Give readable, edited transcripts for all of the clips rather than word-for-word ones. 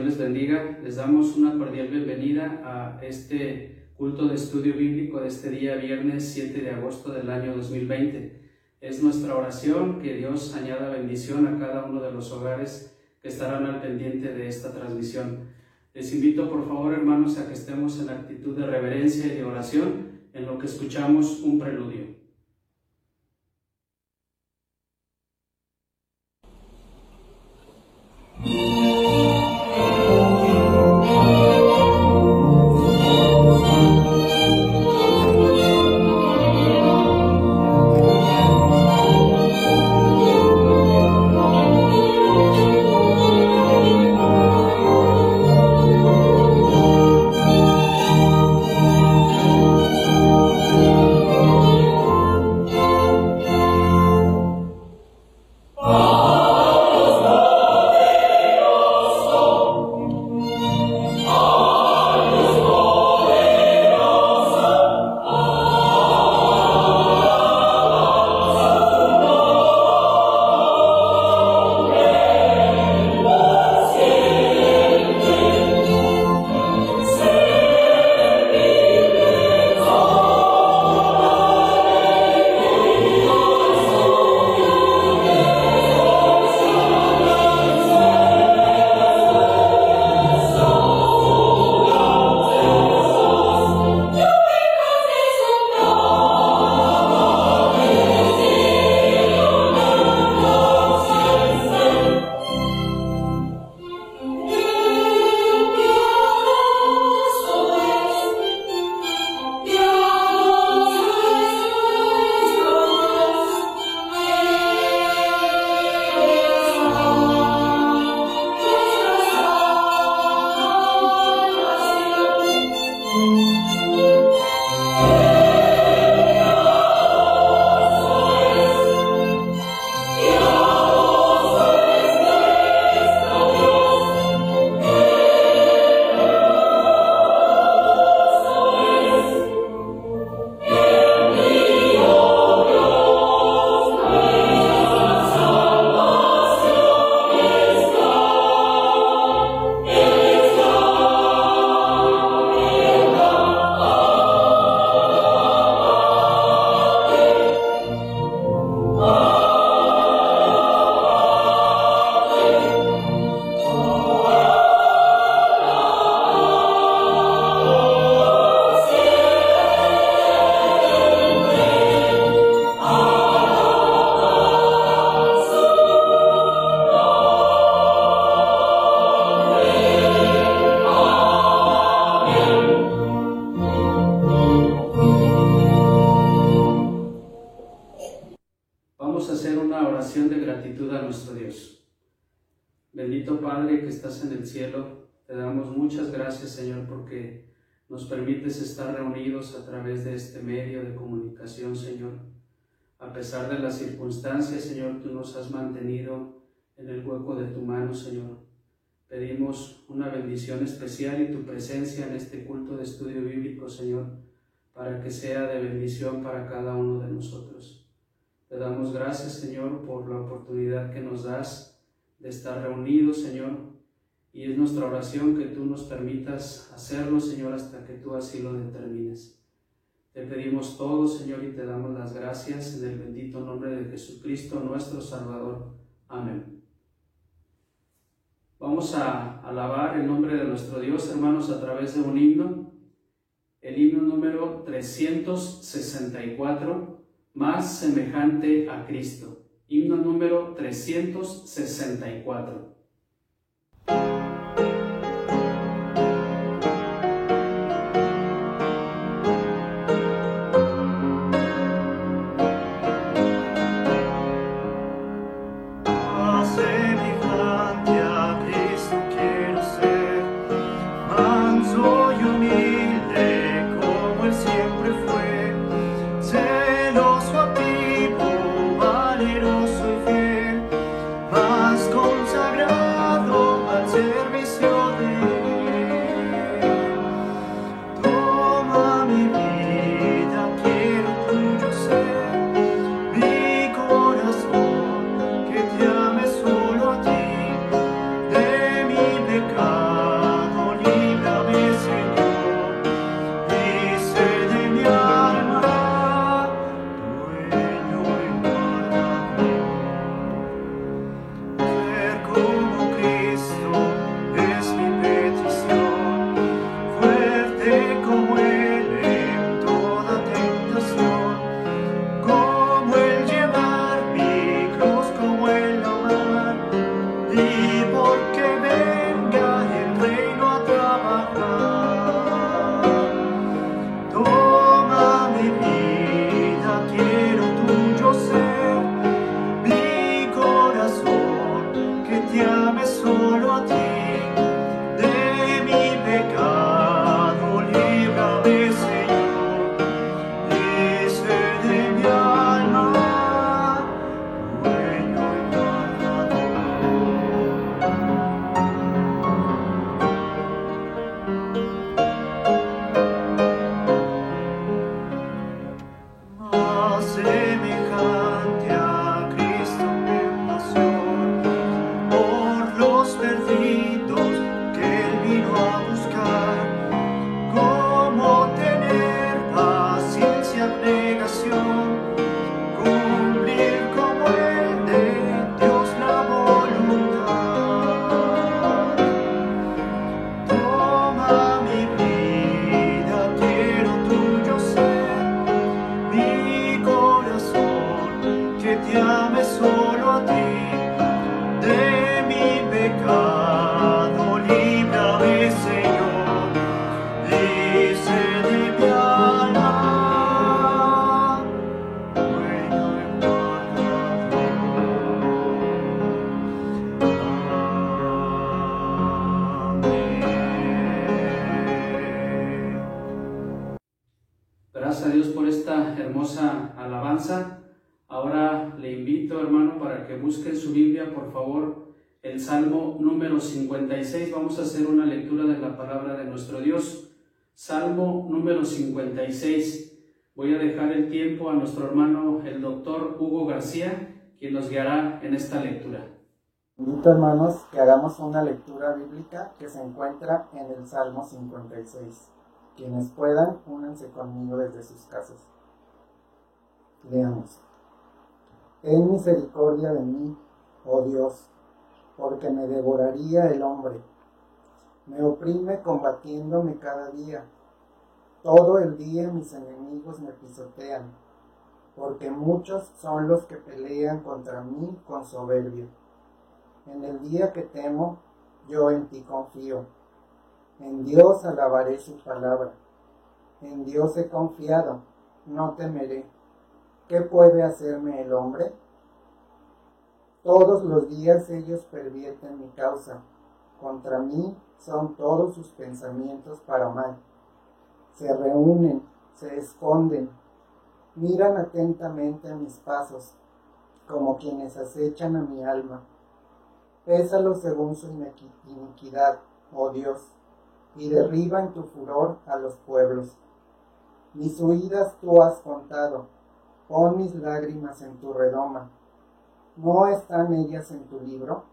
les bendiga. Les damos una cordial bienvenida a este culto de estudio bíblico de este día viernes 7 de agosto del año 2020. Es nuestra oración que Dios añada bendición a cada uno de los hogares que estarán al pendiente de esta transmisión. Les invito por favor, hermanos, a que estemos en actitud de reverencia y de oración en lo que escuchamos un preludio. Bendito Padre que estás en el cielo, te damos muchas gracias, Señor, porque nos permites estar reunidos a través de este medio de comunicación, Señor. A pesar de las circunstancias, Señor, tú nos has mantenido en el hueco de tu mano, Señor. Pedimos una bendición especial y tu presencia en este culto de estudio bíblico, Señor, para que sea de bendición para cada uno de nosotros. Te damos gracias, Señor, por la oportunidad que nos das de estar reunidos, Señor, y es nuestra oración que tú nos permitas hacerlo, Señor, hasta que tú así lo determines. Te pedimos todo, Señor, y te damos las gracias en el bendito nombre de Jesucristo, nuestro Salvador. Amén. Vamos a alabar el nombre de nuestro Dios, hermanos, a través de un himno, el himno número 364, más semejante a Cristo. Himno número 364. Semejante a Cristo quiero ser, manso y humilde como Él siempre fue, celoso, activo, valeroso y fiel, más consagrado al ser a Dios por esta hermosa alabanza. Ahora le invito, hermano, para que busque en su Biblia, por favor, el Salmo número 56. Vamos a hacer una lectura de la palabra de nuestro Dios. Salmo número 56. Voy a dejar el tiempo a nuestro hermano, el doctor Hugo García, quien nos guiará en esta lectura. Invito, hermanos, que hagamos una lectura bíblica que se encuentra en el Salmo 56. Quienes puedan, únanse conmigo desde sus casas. Leamos. Ten misericordia de mí, oh Dios, porque me devoraría el hombre. Me oprime combatiéndome cada día. Todo el día mis enemigos me pisotean, porque muchos son los que pelean contra mí con soberbia. En el día que temo, yo en ti confío. En Dios alabaré su palabra. En Dios he confiado, no temeré. ¿Qué puede hacerme el hombre? Todos los días ellos pervierten mi causa. Contra mí son todos sus pensamientos para mal. Se reúnen, se esconden, miran atentamente a mis pasos, como quienes acechan a mi alma. Pésalos según su iniquidad, oh Dios, y derriba en tu furor a los pueblos. Mis huidas tú has contado, pon mis lágrimas en tu redoma. ¿No están ellas en tu libro?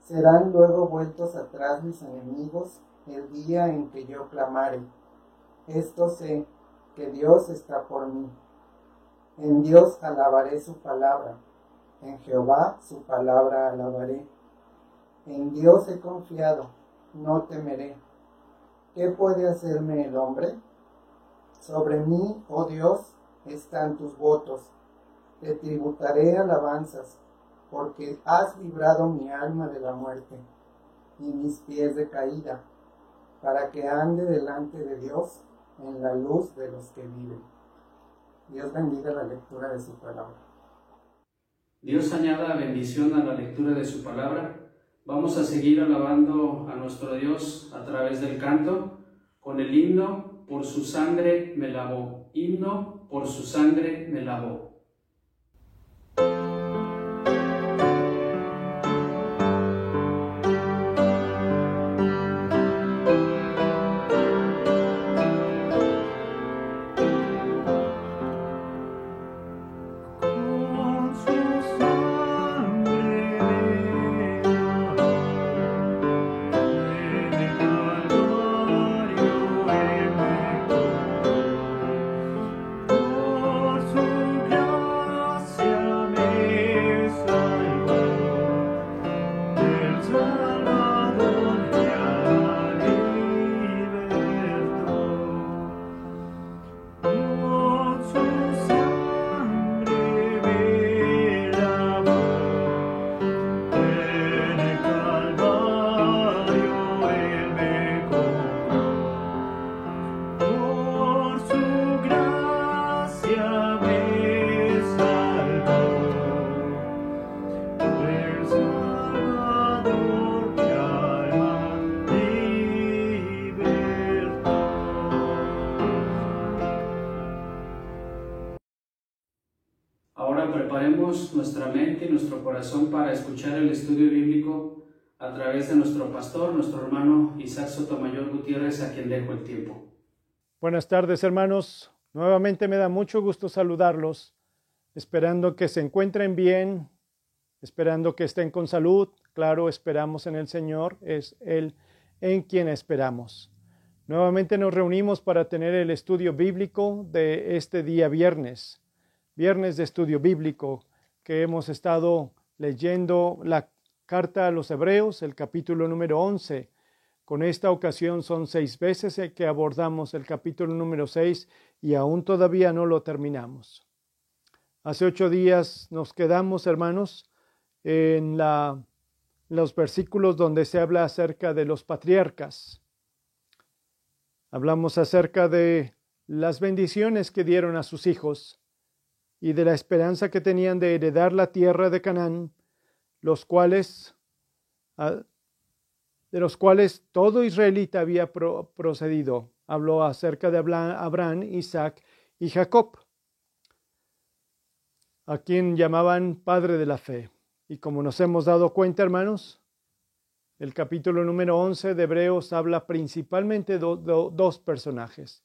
Serán luego vueltos atrás mis enemigos el día en que yo clamare. Esto sé, que Dios está por mí. En Dios alabaré su palabra. En Jehová su palabra alabaré. En Dios he confiado, no temeré. ¿Qué puede hacerme el hombre? Sobre mí, oh Dios, están tus votos. Te tributaré alabanzas, porque has librado mi alma de la muerte y mis pies de caída, para que ande delante de Dios en la luz de los que viven. Dios bendiga la lectura de su palabra. Dios añada bendición a la lectura de su palabra. Vamos a seguir alabando a nuestro Dios a través del canto con el himno Por su sangre me lavó. Himno Por su sangre me lavó. Preparemos nuestra mente y nuestro corazón para escuchar el estudio bíblico a través de nuestro pastor, nuestro hermano Isaac Sotomayor Gutiérrez, a quien dejo el tiempo. Buenas tardes, hermanos. Nuevamente me da mucho gusto saludarlos, esperando que se encuentren bien, esperando que estén con salud. Claro, esperamos en el Señor, es Él en quien esperamos. Nuevamente nos reunimos para tener el estudio bíblico de este día viernes de estudio bíblico, que hemos estado leyendo la carta a los Hebreos, el capítulo número 11. Con esta ocasión son 6 veces que abordamos el capítulo número 6 y aún todavía no lo terminamos. Hace 8 días nos quedamos, hermanos, en los versículos donde se habla acerca de los patriarcas. Hablamos acerca de las bendiciones que dieron a sus hijos y de la esperanza que tenían de heredar la tierra de Canaán, de los cuales todo israelita había procedido. Habló acerca de Abraham, Isaac y Jacob, a quien llamaban Padre de la Fe. Y como nos hemos dado cuenta, hermanos, el capítulo número 11 de Hebreos habla principalmente de dos personajes.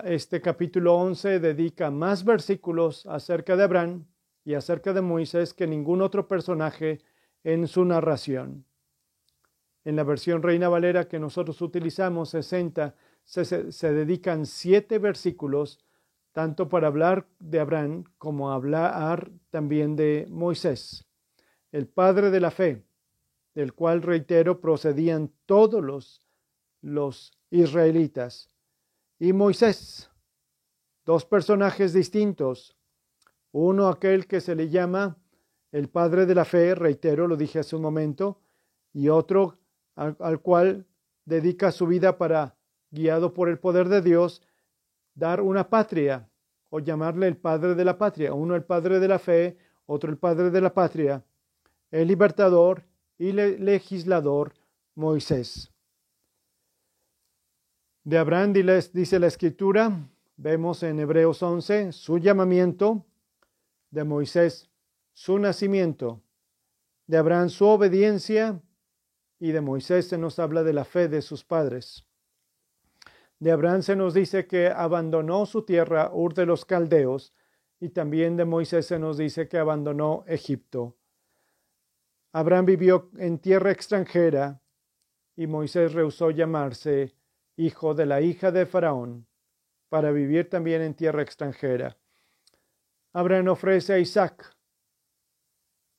Este capítulo 11 dedica más versículos acerca de Abraham y acerca de Moisés que ningún otro personaje en su narración. En la versión Reina Valera que nosotros utilizamos, 60, se dedican 7 versículos tanto para hablar de Abraham como hablar también de Moisés, el padre de la fe, del cual, reitero, procedían todos los israelitas, y Moisés, 2 personajes distintos, uno aquel que se le llama el padre de la fe, reitero, lo dije hace un momento, y otro al cual dedica su vida para, guiado por el poder de Dios, dar una patria, o llamarle el padre de la patria, uno el padre de la fe, otro el padre de la patria, el libertador y legislador Moisés. De Abraham dice la Escritura, vemos en Hebreos 11 su llamamiento, de Moisés su nacimiento, de Abraham su obediencia y de Moisés se nos habla de la fe de sus padres. De Abraham se nos dice que abandonó su tierra, Ur de los Caldeos, y también de Moisés se nos dice que abandonó Egipto. Abraham vivió en tierra extranjera y Moisés rehusó llamarse hijo de la hija de Faraón para vivir también en tierra extranjera. Abraham ofrece a Isaac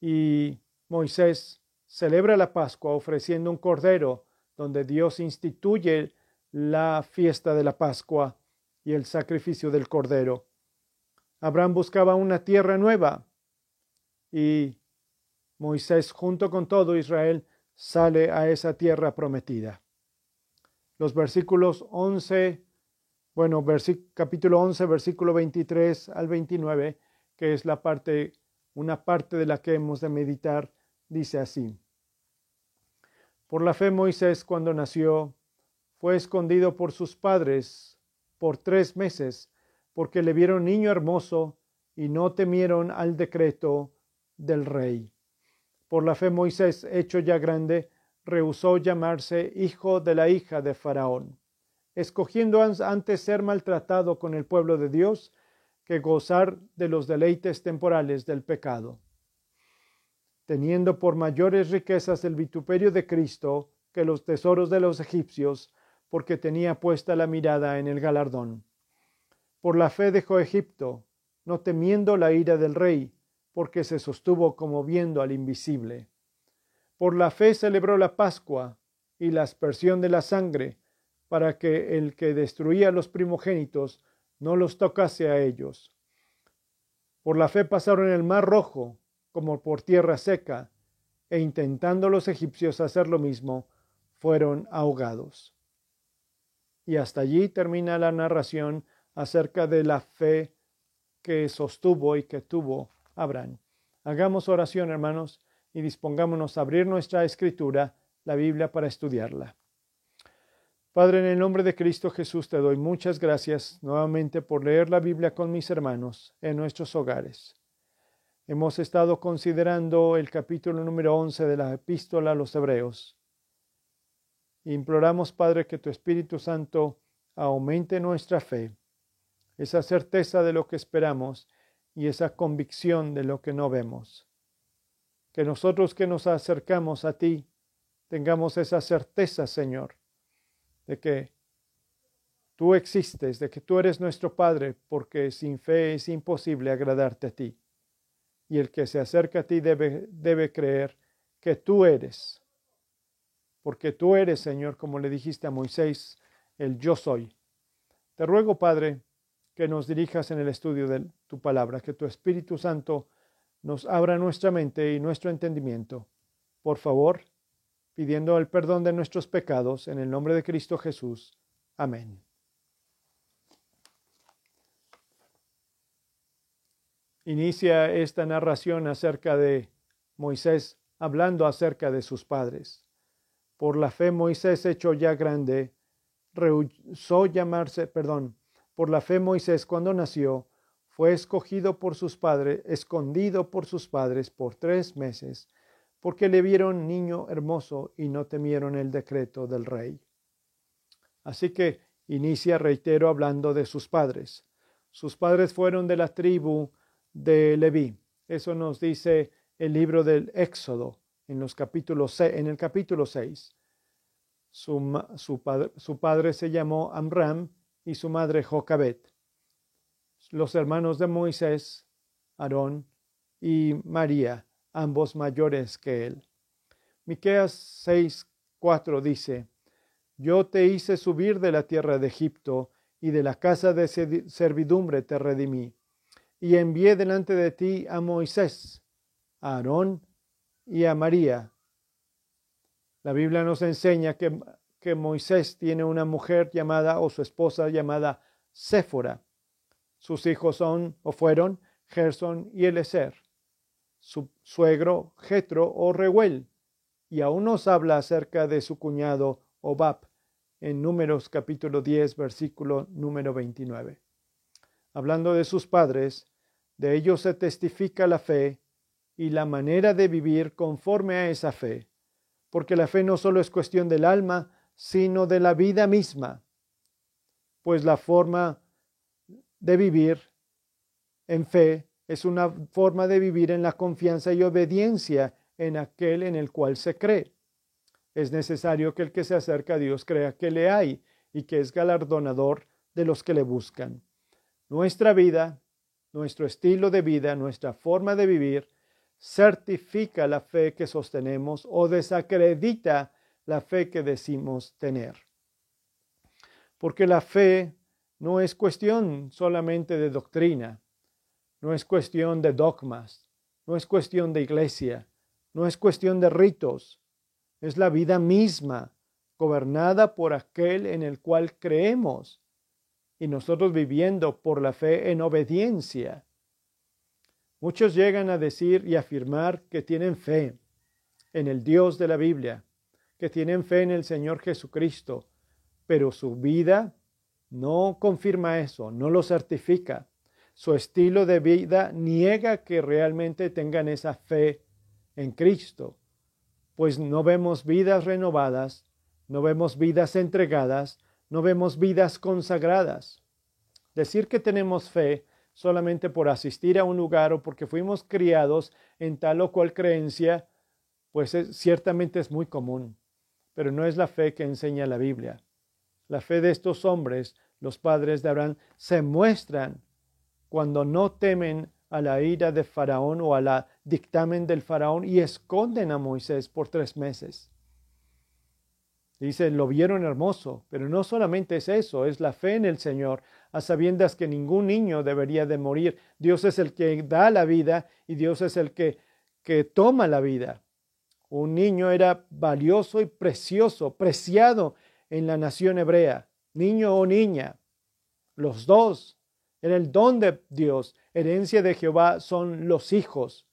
y Moisés celebra la Pascua ofreciendo un cordero donde Dios instituye la fiesta de la Pascua y el sacrificio del cordero. Abraham buscaba una tierra nueva y Moisés junto con todo Israel sale a esa tierra prometida. Los versículos 11, capítulo 11, versículo 23 al 29, que es una parte de la que hemos de meditar, dice así. Por la fe Moisés, cuando nació, fue escondido por sus padres por 3 meses, porque le vieron niño hermoso y no temieron al decreto del rey. Por la fe Moisés, hecho ya grande, rehusó llamarse hijo de la hija de Faraón, escogiendo antes ser maltratado con el pueblo de Dios que gozar de los deleites temporales del pecado, teniendo por mayores riquezas el vituperio de Cristo que los tesoros de los egipcios, porque tenía puesta la mirada en el galardón. Por la fe dejó Egipto, no temiendo la ira del rey, porque se sostuvo como viendo al invisible. Por la fe celebró la Pascua y la aspersión de la sangre, para que el que destruía a los primogénitos no los tocase a ellos. Por la fe pasaron el mar Rojo, como por tierra seca, e intentando los egipcios hacer lo mismo, fueron ahogados. Y hasta allí termina la narración acerca de la fe que sostuvo y que tuvo Abraham. Hagamos oración, hermanos, y dispongámonos a abrir nuestra escritura, la Biblia, para estudiarla. Padre, en el nombre de Cristo Jesús te doy muchas gracias nuevamente por leer la Biblia con mis hermanos en nuestros hogares. Hemos estado considerando el capítulo número 11 de la Epístola a los Hebreos. Imploramos, Padre, que tu Espíritu Santo aumente nuestra fe, esa certeza de lo que esperamos y esa convicción de lo que no vemos. Que nosotros que nos acercamos a ti tengamos esa certeza, Señor, de que tú existes, de que tú eres nuestro Padre, porque sin fe es imposible agradarte a ti. Y el que se acerca a ti debe creer que tú eres, porque tú eres, Señor, como le dijiste a Moisés, el yo soy. Te ruego, Padre, que nos dirijas en el estudio de tu palabra, que tu Espíritu Santo nos abra nuestra mente y nuestro entendimiento. Por favor, pidiendo el perdón de nuestros pecados, en el nombre de Cristo Jesús. Amén. Inicia esta narración acerca de Moisés, hablando acerca de sus padres. Por la fe Moisés, hecho ya grande, Por la fe Moisés, cuando nació, fue escondido por sus padres por 3 meses, porque le vieron niño hermoso y no temieron el decreto del rey. Así que inicia, reitero, hablando de sus padres. Sus padres fueron de la tribu de Leví. Eso nos dice el libro del Éxodo en el capítulo 6. Su padre se llamó Amram y su madre Jocabed. Los hermanos de Moisés, Aarón y María, ambos mayores que él. Miqueas 6:4 dice: Yo te hice subir de la tierra de Egipto, y de la casa de servidumbre te redimí, y envié delante de ti a Moisés, a Aarón y a María. La Biblia nos enseña que Moisés tiene una mujer llamada, o su esposa llamada Séfora. Sus hijos fueron Gersón y Eliezer, su suegro Jetro o Reuel, y aún nos habla acerca de su cuñado Hobab en Números capítulo 10, versículo número 29. Hablando de sus padres, de ellos se testifica la fe y la manera de vivir conforme a esa fe, porque la fe no solo es cuestión del alma, sino de la vida misma, pues la forma de vivir en fe es una forma de vivir en la confianza y obediencia en aquel en el cual se cree. Es necesario que el que se acerca a Dios crea que le hay y que es galardonador de los que le buscan. Nuestra vida, nuestro estilo de vida, nuestra forma de vivir, certifica la fe que sostenemos o desacredita la fe que decimos tener. Porque la fe no es cuestión solamente de doctrina, no es cuestión de dogmas, no es cuestión de iglesia, no es cuestión de ritos, es la vida misma, gobernada por aquel en el cual creemos, y nosotros viviendo por la fe en obediencia. Muchos llegan a decir y afirmar que tienen fe en el Dios de la Biblia, que tienen fe en el Señor Jesucristo, pero su vida no confirma eso, no lo certifica. Su estilo de vida niega que realmente tengan esa fe en Cristo, pues no vemos vidas renovadas, no vemos vidas entregadas, no vemos vidas consagradas. Decir que tenemos fe solamente por asistir a un lugar o porque fuimos criados en tal o cual creencia, pues ciertamente es muy común, pero no es la fe que enseña la Biblia. La fe de estos hombres, los padres de Abraham, se muestran cuando no temen a la ira de Faraón o a la dictamen del Faraón y esconden a Moisés por 3 meses. Dice, lo vieron hermoso, pero no solamente es eso, es la fe en el Señor, a sabiendas que ningún niño debería de morir. Dios es el que da la vida y Dios es el que toma la vida. Un niño era valioso y precioso, preciado en la nación hebrea, niño o niña, los dos. Era el don de Dios, herencia de Jehová son los hijos,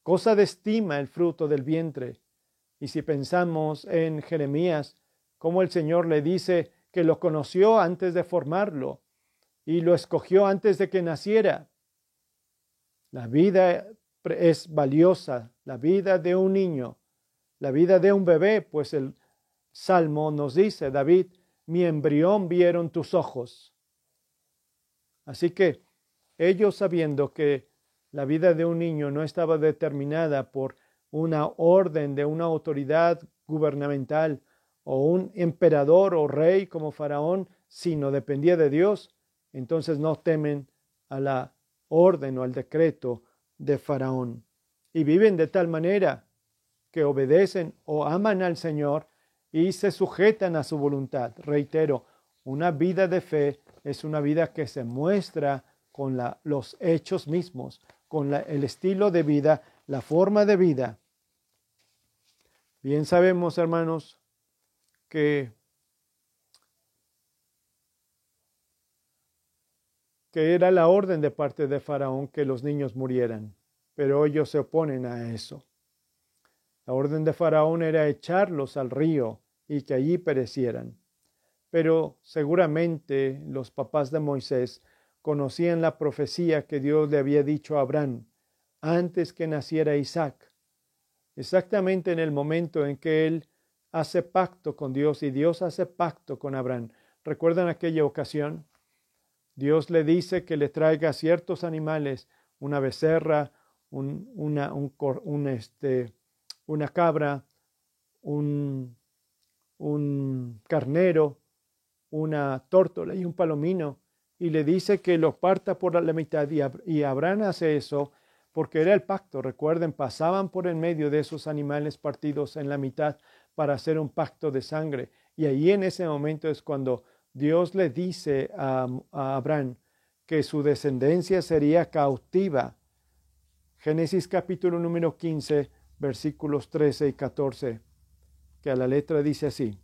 cosa de estima el fruto del vientre. Y si pensamos en Jeremías, cómo el Señor le dice que lo conoció antes de formarlo y lo escogió antes de que naciera. La vida es valiosa, la vida de un niño, la vida de un bebé, pues el Salmo nos dice, David, mi embrión vieron tus ojos. Así que ellos, sabiendo que la vida de un niño no estaba determinada por una orden de una autoridad gubernamental o un emperador o rey como Faraón, sino dependía de Dios, entonces no temen a la orden o al decreto de Faraón. Y viven de tal manera que obedecen o aman al Señor y se sujetan a su voluntad. Reitero, una vida de fe es una vida que se muestra con los hechos mismos, con el estilo de vida, la forma de vida. Bien sabemos, hermanos, que era la orden de parte de Faraón que los niños murieran, pero ellos se oponen a eso. La orden de Faraón era echarlos al río y que allí perecieran. pero seguramente los papás de Moisés conocían la profecía que Dios le había dicho a Abraham antes que naciera Isaac, exactamente en el momento en que él hace pacto con Dios y Dios hace pacto con Abraham. ¿Recuerdan aquella ocasión? Dios le dice que le traiga ciertos animales, una becerra, una cabra, un carnero, una tórtola y un palomino, y le dice que lo parta por la mitad, y Abraham hace eso porque era el pacto. Recuerden, pasaban por en medio de esos animales partidos en la mitad para hacer un pacto de sangre, y ahí en ese momento es cuando Dios le dice a Abraham que su descendencia sería cautiva. Génesis capítulo número 15, versículos 13 y 14, que a la letra dice así.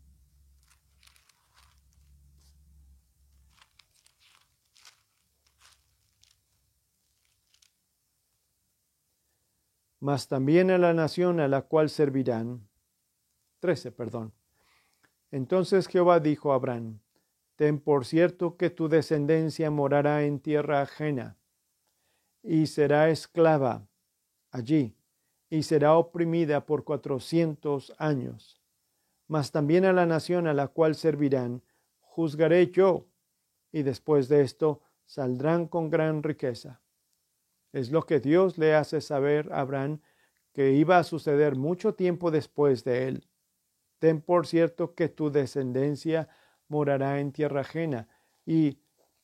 Mas también a la nación a la cual servirán. 13, perdón. Entonces Jehová dijo a Abraham: ten por cierto que tu descendencia morará en tierra ajena, y será esclava allí, y será oprimida por 400 años. Mas también a la nación a la cual servirán, juzgaré yo, y después de esto saldrán con gran riqueza. Es lo que Dios le hace saber a Abraham que iba a suceder mucho tiempo después de él. Ten por cierto que tu descendencia morará en tierra ajena. Y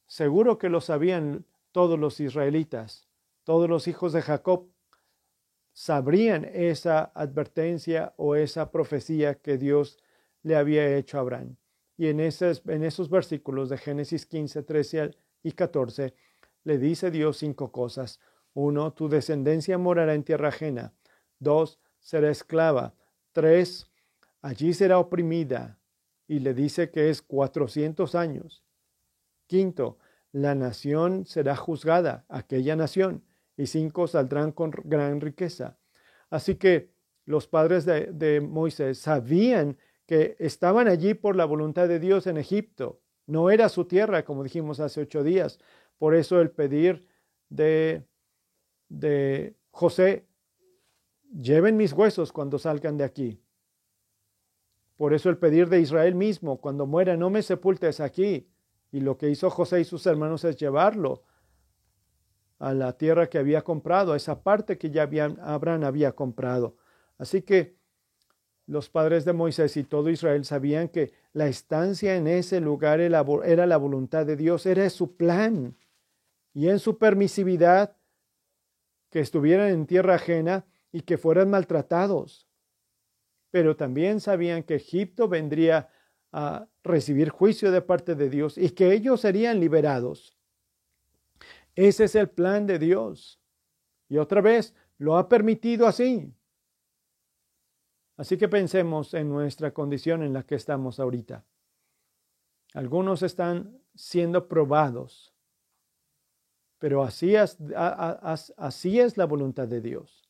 seguro que lo sabían todos los israelitas, todos los hijos de Jacob sabrían esa advertencia o esa profecía que Dios le había hecho a Abraham. Y en esos versículos de Génesis 15, 13 y 14 le dice Dios 5 cosas. 1. Tu descendencia morará en tierra ajena. 2. Será esclava. 3. Allí será oprimida. Y le dice que es 400 años. 5. La nación será juzgada, aquella nación. Y 5. Saldrán con gran riqueza. Así que los padres de Moisés sabían que estaban allí por la voluntad de Dios en Egipto. No era su tierra, como dijimos hace 8 días. Por eso el pedir de José: lleven mis huesos cuando salgan de aquí. Por eso el pedir de Israel mismo: cuando muera no me sepultes aquí. Y lo que hizo José y sus hermanos es llevarlo a la tierra que había comprado, a esa parte que ya Abraham había comprado. Así que los padres de Moisés y todo Israel sabían que la estancia en ese lugar era la voluntad de Dios, era su plan. Y en su permisividad, que estuvieran en tierra ajena y que fueran maltratados. Pero también sabían que Egipto vendría a recibir juicio de parte de Dios y que ellos serían liberados. Ese es el plan de Dios. Y otra vez, lo ha permitido así. Así que pensemos en nuestra condición en la que estamos ahorita. Algunos están siendo probados. Pero así es la voluntad de Dios.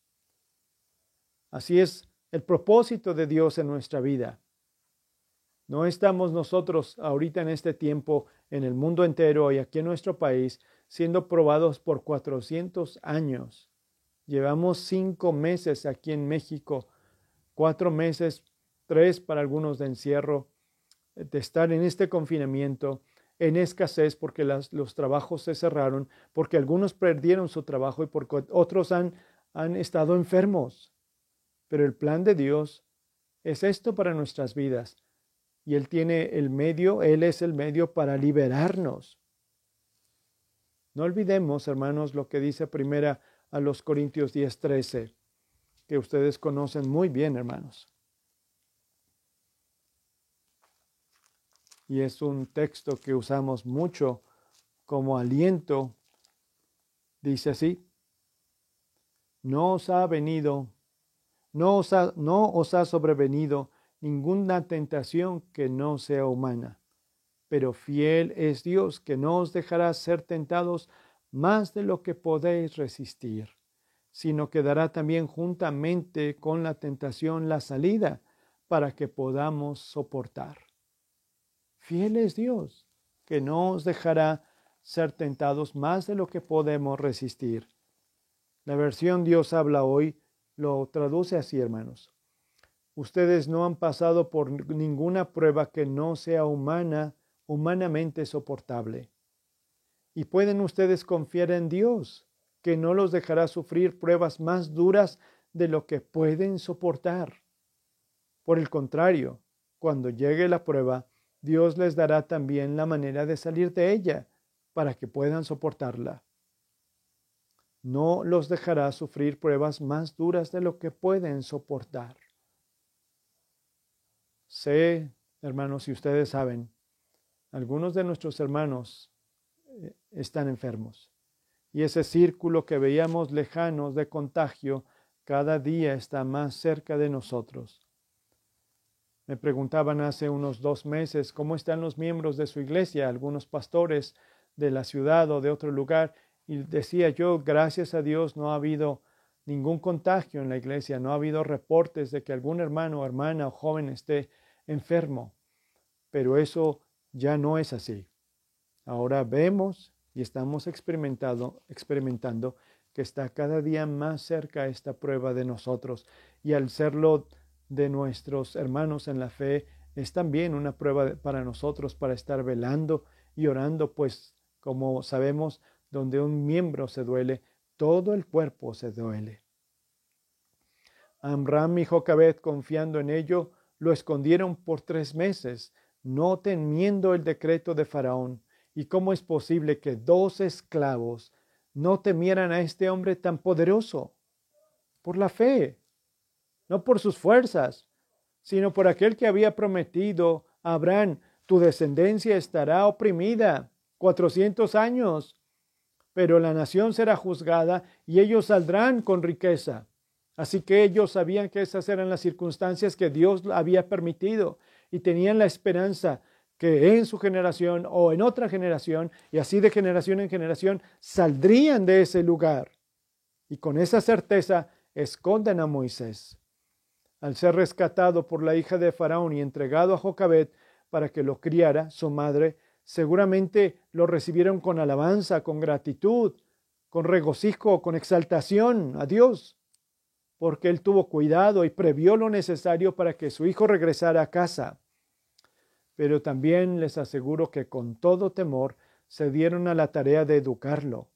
Así es el propósito de Dios en nuestra vida. No estamos nosotros ahorita en este tiempo, en el mundo entero y aquí en nuestro país, siendo probados por 400 años. Llevamos 5 meses aquí en México, 4 meses, 3 para algunos de encierro, de estar en este confinamiento, en escasez porque los trabajos se cerraron, porque algunos perdieron su trabajo y porque otros han estado enfermos. Pero el plan de Dios es esto para nuestras vidas. Y Él tiene el medio, Él es el medio para liberarnos. No olvidemos, hermanos, lo que dice primera a los Corintios 10:13, que ustedes conocen muy bien, hermanos. Y es un texto que usamos mucho como aliento. Dice así: no os ha sobrevenido ninguna tentación que no sea humana, pero fiel es Dios, que no os dejará ser tentados más de lo que podéis resistir, sino que dará también juntamente con la tentación la salida para que podamos soportar. Fiel es Dios, que no os dejará ser tentados más de lo que podemos resistir. La versión Dios habla hoy lo traduce así, hermanos. Ustedes no han pasado por ninguna prueba que no sea humanamente soportable. Y pueden ustedes confiar en Dios, que no los dejará sufrir pruebas más duras de lo que pueden soportar. Por el contrario, cuando llegue la prueba, Dios les dará también la manera de salir de ella, para que puedan soportarla. No los dejará sufrir pruebas más duras de lo que pueden soportar. Sé, hermanos, si ustedes saben, algunos de nuestros hermanos están enfermos. Y ese círculo que veíamos lejanos de contagio cada día está más cerca de nosotros. Me preguntaban hace unos 2 meses cómo están los miembros de su iglesia, algunos pastores de la ciudad o de otro lugar, y decía yo, gracias a Dios no ha habido ningún contagio en la iglesia, no ha habido reportes de que algún hermano, hermana o joven esté enfermo, pero eso ya no es así. Ahora vemos y estamos experimentando que está cada día más cerca esta prueba de nosotros, y al serlo de nuestros hermanos en la fe, es también una prueba para nosotros para estar velando y orando, pues como sabemos, donde un miembro se duele, todo el cuerpo se duele. Amram y Jocabed, confiando en ello, lo escondieron por 3 meses, no temiendo el decreto de Faraón. ¿Y cómo es posible que 2 esclavos no temieran a este hombre tan poderoso? Por la fe, no por sus fuerzas, sino por aquel que había prometido a Abraham: tu descendencia estará oprimida 400 años, pero la nación será juzgada y ellos saldrán con riqueza. Así que ellos sabían que esas eran las circunstancias que Dios había permitido y tenían la esperanza que en su generación o en otra generación, y así de generación en generación, saldrían de ese lugar. Y con esa certeza esconden a Moisés. Al ser rescatado por la hija de Faraón y entregado a Jocabed para que lo criara, su madre, seguramente lo recibieron con alabanza, con gratitud, con regocijo, con exaltación a Dios, porque él tuvo cuidado y previó lo necesario para que su hijo regresara a casa. Pero también les aseguro que con todo temor se dieron a la tarea de educarlo,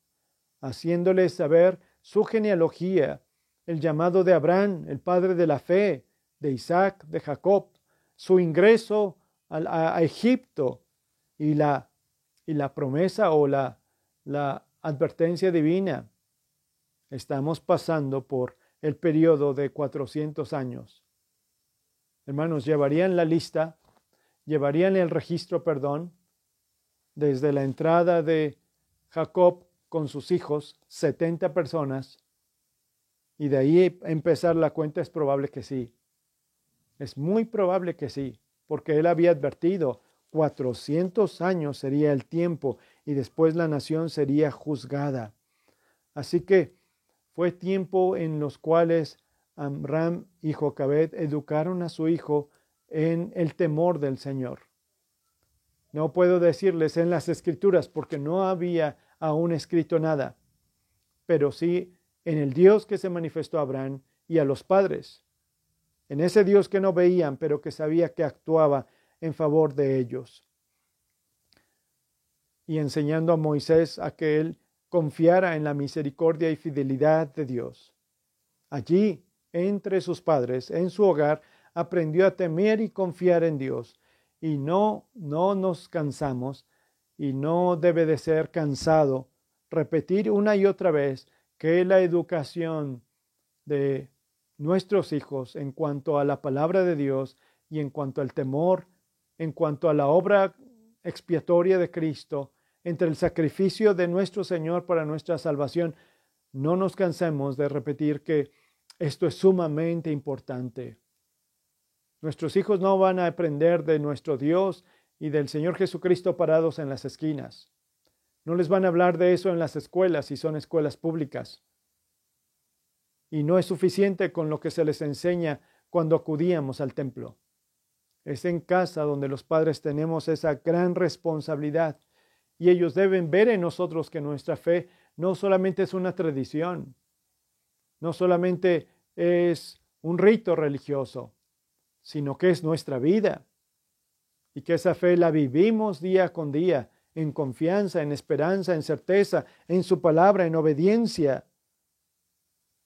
haciéndole saber su genealogía, el llamado de Abraham, el padre de la fe, de Isaac, de Jacob, su ingreso a Egipto y la promesa o la advertencia divina. Estamos pasando por el periodo de 400 años. Hermanos, llevarían el registro, desde la entrada de Jacob con sus hijos, 70 personas, y de ahí empezar la cuenta. Es probable que sí. Es muy probable que sí, porque él había advertido, 400 años sería el tiempo y después la nación sería juzgada. Así que fue tiempo en los cuales Amram y Jocabed educaron a su hijo en el temor del Señor. No puedo decirles en las Escrituras porque no había aún escrito nada, pero sí en el Dios que se manifestó a Abraham y a los padres, en ese Dios que no veían, pero que sabía que actuaba en favor de ellos. Y enseñando a Moisés a que él confiara en la misericordia y fidelidad de Dios. Allí, entre sus padres, en su hogar, aprendió a temer y confiar en Dios. Y no nos cansamos, y no debe de ser cansado repetir una y otra vez que la educación de nuestros hijos en cuanto a la palabra de Dios y en cuanto al temor, en cuanto a la obra expiatoria de Cristo, entre el sacrificio de nuestro Señor para nuestra salvación, no nos cansemos de repetir que esto es sumamente importante. Nuestros hijos no van a aprender de nuestro Dios y del Señor Jesucristo parados en las esquinas. No les van a hablar de eso en las escuelas si son escuelas públicas. Y no es suficiente con lo que se les enseña cuando acudíamos al templo. Es en casa donde los padres tenemos esa gran responsabilidad y ellos deben ver en nosotros que nuestra fe no solamente es una tradición, no solamente es un rito religioso, sino que es nuestra vida y que esa fe la vivimos día con día en confianza, en esperanza, en certeza, en su palabra, en obediencia,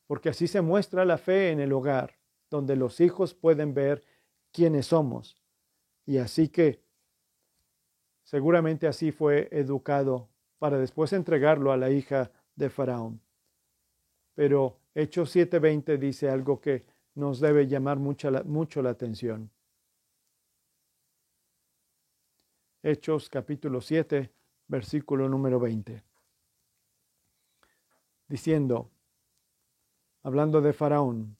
porque así se muestra la fe en el hogar, donde los hijos pueden ver quiénes somos. Y así que seguramente así fue educado para después entregarlo a la hija de Faraón. Pero Hechos 7:20 dice algo que nos debe llamar mucho la atención. Hechos capítulo 7, versículo número 20. Diciendo, hablando de Faraón,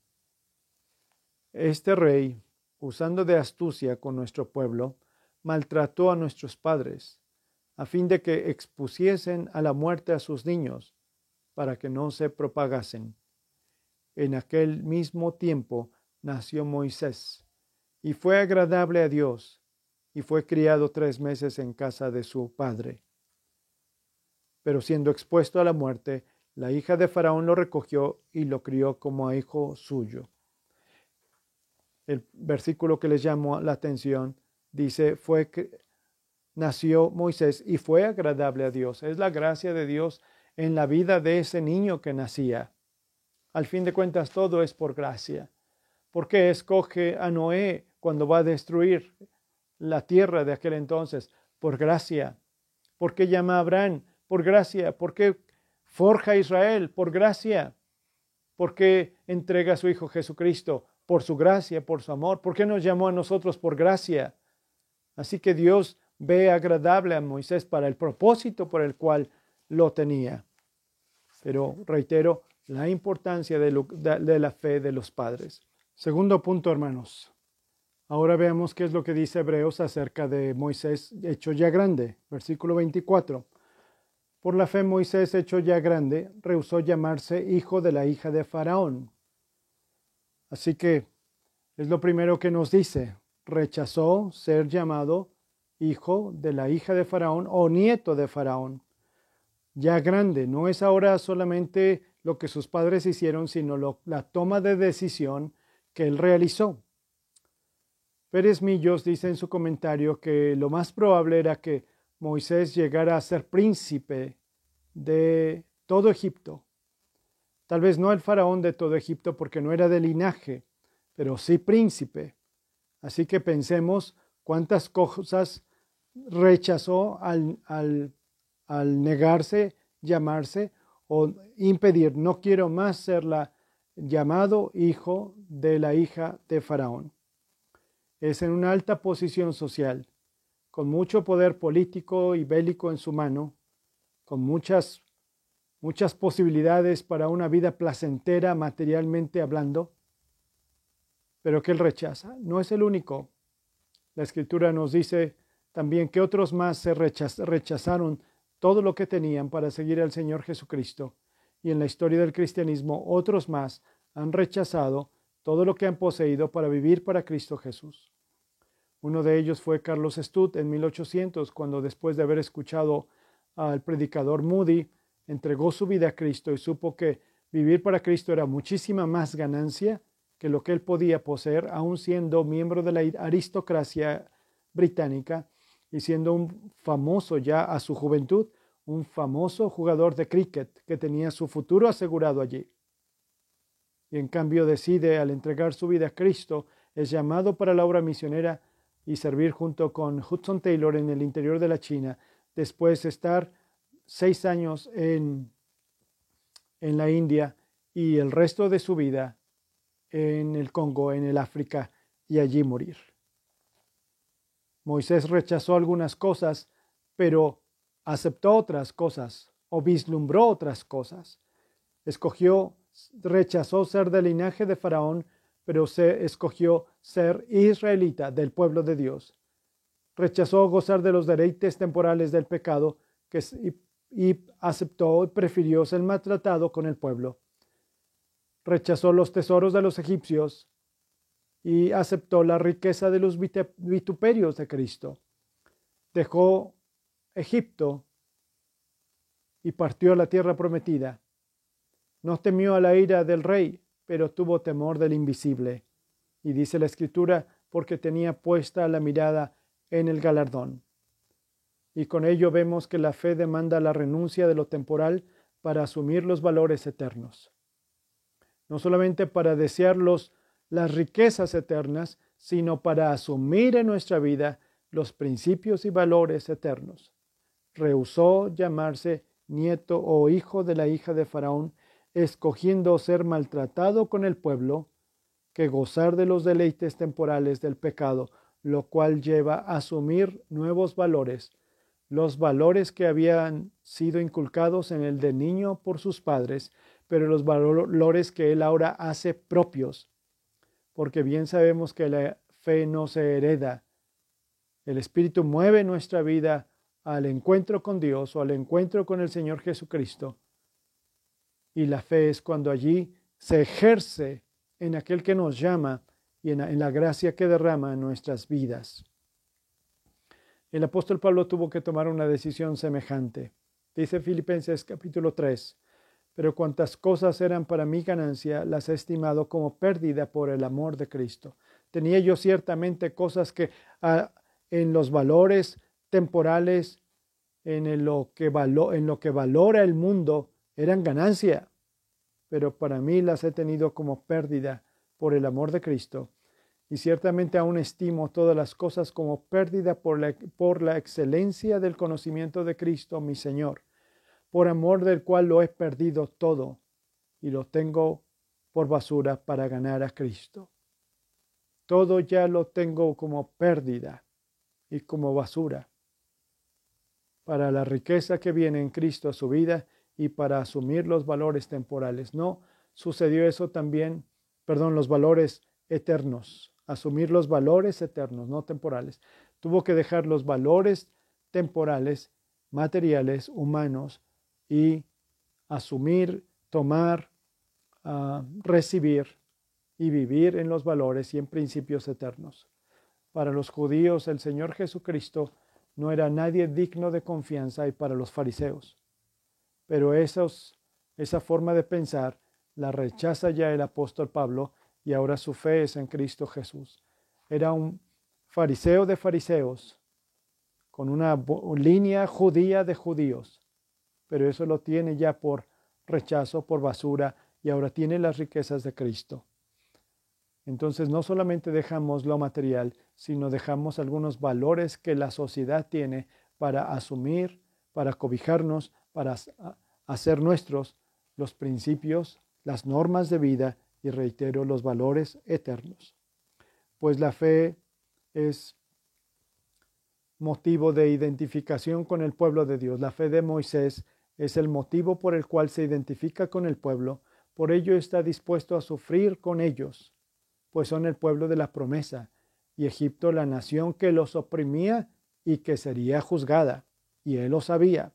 este rey, usando de astucia con nuestro pueblo, maltrató a nuestros padres, a fin de que expusiesen a la muerte a sus niños, para que no se propagasen. En aquel mismo tiempo nació Moisés, y fue agradable a Dios, y fue criado 3 meses en casa de su padre. Pero siendo expuesto a la muerte, la hija de Faraón lo recogió y lo crió como a hijo suyo. El versículo que les llamó la atención dice, nació Moisés y fue agradable a Dios. Es la gracia de Dios en la vida de ese niño que nacía. Al fin de cuentas, todo es por gracia. ¿Por qué escoge a Noé cuando va a destruir la tierra de aquel entonces? Por gracia. ¿Por qué llama a Abraham? Por gracia. ¿Por qué forja a Israel? Por gracia. ¿Por qué entrega a su Hijo Jesucristo? Por su gracia, por su amor. ¿Por qué nos llamó a nosotros? Por gracia. Así que Dios ve agradable a Moisés para el propósito por el cual lo tenía. Pero reitero, la importancia de la fe de los padres. Segundo punto, hermanos. Ahora veamos qué es lo que dice Hebreos acerca de Moisés hecho ya grande. Versículo 24. Por la fe Moisés hecho ya grande rehusó llamarse hijo de la hija de Faraón. Así que es lo primero que nos dice. Rechazó ser llamado hijo de la hija de Faraón o nieto de Faraón. Ya grande, no es ahora solamente lo que sus padres hicieron, sino la toma de decisión que él realizó. Pérez Millos dice en su comentario que lo más probable era que Moisés llegara a ser príncipe de todo Egipto. Tal vez no el faraón de todo Egipto porque no era de linaje, pero sí príncipe. Así que pensemos cuántas cosas rechazó al negarse, llamarse o impedir. No quiero más ser llamado hijo de la hija de Faraón. Es en una alta posición social, con mucho poder político y bélico en su mano, con muchas posibilidades para una vida placentera materialmente hablando, pero que él rechaza. No es el único. La Escritura nos dice también que otros más rechazaron todo lo que tenían para seguir al Señor Jesucristo. Y en la historia del cristianismo, otros más han rechazado todo lo que han poseído para vivir para Cristo Jesús. Uno de ellos fue Carlos Stott en 1800, cuando después de haber escuchado al predicador Moody, entregó su vida a Cristo y supo que vivir para Cristo era muchísima más ganancia que lo que él podía poseer, aun siendo miembro de la aristocracia británica y siendo un famoso ya a su juventud, un famoso jugador de cricket que tenía su futuro asegurado allí. Y en cambio decide, al entregar su vida a Cristo, es llamado para la obra misionera y servir junto con Hudson Taylor en el interior de la China, después de estar 6 años en la India y el resto de su vida en el Congo, en el África, y allí morir. Moisés rechazó algunas cosas, pero aceptó otras cosas o vislumbró otras cosas. Rechazó ser del linaje de Faraón, pero se escogió ser israelita del pueblo de Dios. Rechazó gozar de los deleites temporales del pecado y aceptó y prefirió ser maltratado con el pueblo. Rechazó los tesoros de los egipcios y aceptó la riqueza de los vituperios de Cristo. Dejó Egipto y partió a la tierra prometida. No temió a la ira del rey, pero tuvo temor del invisible. Y dice la Escritura, porque tenía puesta la mirada en el galardón. Y con ello vemos que la fe demanda la renuncia de lo temporal para asumir los valores eternos. No solamente para desear las riquezas eternas, sino para asumir en nuestra vida los principios y valores eternos. Rehusó llamarse nieto o hijo de la hija de Faraón, escogiendo ser maltratado con el pueblo que gozar de los deleites temporales del pecado, lo cual lleva a asumir nuevos valores, los valores que habían sido inculcados en él de niño por sus padres, pero los valores que él ahora hace propios, porque bien sabemos que la fe no se hereda. El Espíritu mueve nuestra vida al encuentro con Dios o al encuentro con el Señor Jesucristo. Y la fe es cuando allí se ejerce en aquel que nos llama y en la gracia que derrama en nuestras vidas. El apóstol Pablo tuvo que tomar una decisión semejante. Dice Filipenses capítulo 3, pero cuantas cosas eran para mi ganancia, las he estimado como pérdida por el amor de Cristo. Tenía yo ciertamente cosas que en los valores temporales, en lo que valora el mundo, eran ganancia, pero para mí las he tenido como pérdida por el amor de Cristo. Y ciertamente aún estimo todas las cosas como pérdida por la excelencia del conocimiento de Cristo, mi Señor, por amor del cual lo he perdido todo y lo tengo por basura para ganar a Cristo. Todo ya lo tengo como pérdida y como basura para la riqueza que viene en Cristo a su vida y para asumir los valores temporales. No sucedió eso también, los valores eternos, asumir los valores eternos, no temporales. Tuvo que dejar los valores temporales, materiales, humanos y asumir, tomar, recibir y vivir en los valores y en principios eternos. Para los judíos el Señor Jesucristo no era nadie digno de confianza y para los fariseos. Pero esa forma de pensar la rechaza ya el apóstol Pablo y ahora su fe es en Cristo Jesús. Era un fariseo de fariseos con una línea judía de judíos, pero eso lo tiene ya por rechazo, por basura y ahora tiene las riquezas de Cristo. Entonces no solamente dejamos lo material, sino dejamos algunos valores que la sociedad tiene para asumir, para cobijarnos, para hacer nuestros los principios, las normas de vida y reitero, los valores eternos. Pues la fe es motivo de identificación con el pueblo de Dios. La fe de Moisés es el motivo por el cual se identifica con el pueblo. Por ello está dispuesto a sufrir con ellos, pues son el pueblo de la promesa, y Egipto la nación que los oprimía y que sería juzgada, y él lo sabía.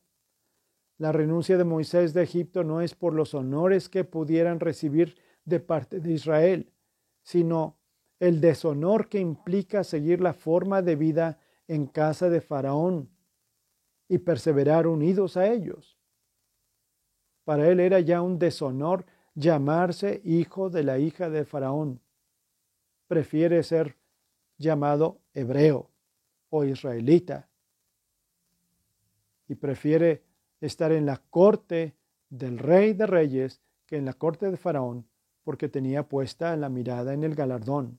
La renuncia de Moisés de Egipto no es por los honores que pudieran recibir de parte de Israel, sino el deshonor que implica seguir la forma de vida en casa de Faraón y perseverar unidos a ellos. Para él era ya un deshonor llamarse hijo de la hija de Faraón. Prefiere ser llamado hebreo o israelita y prefiere estar en la corte del rey de reyes que en la corte de Faraón, porque tenía puesta la mirada en el galardón.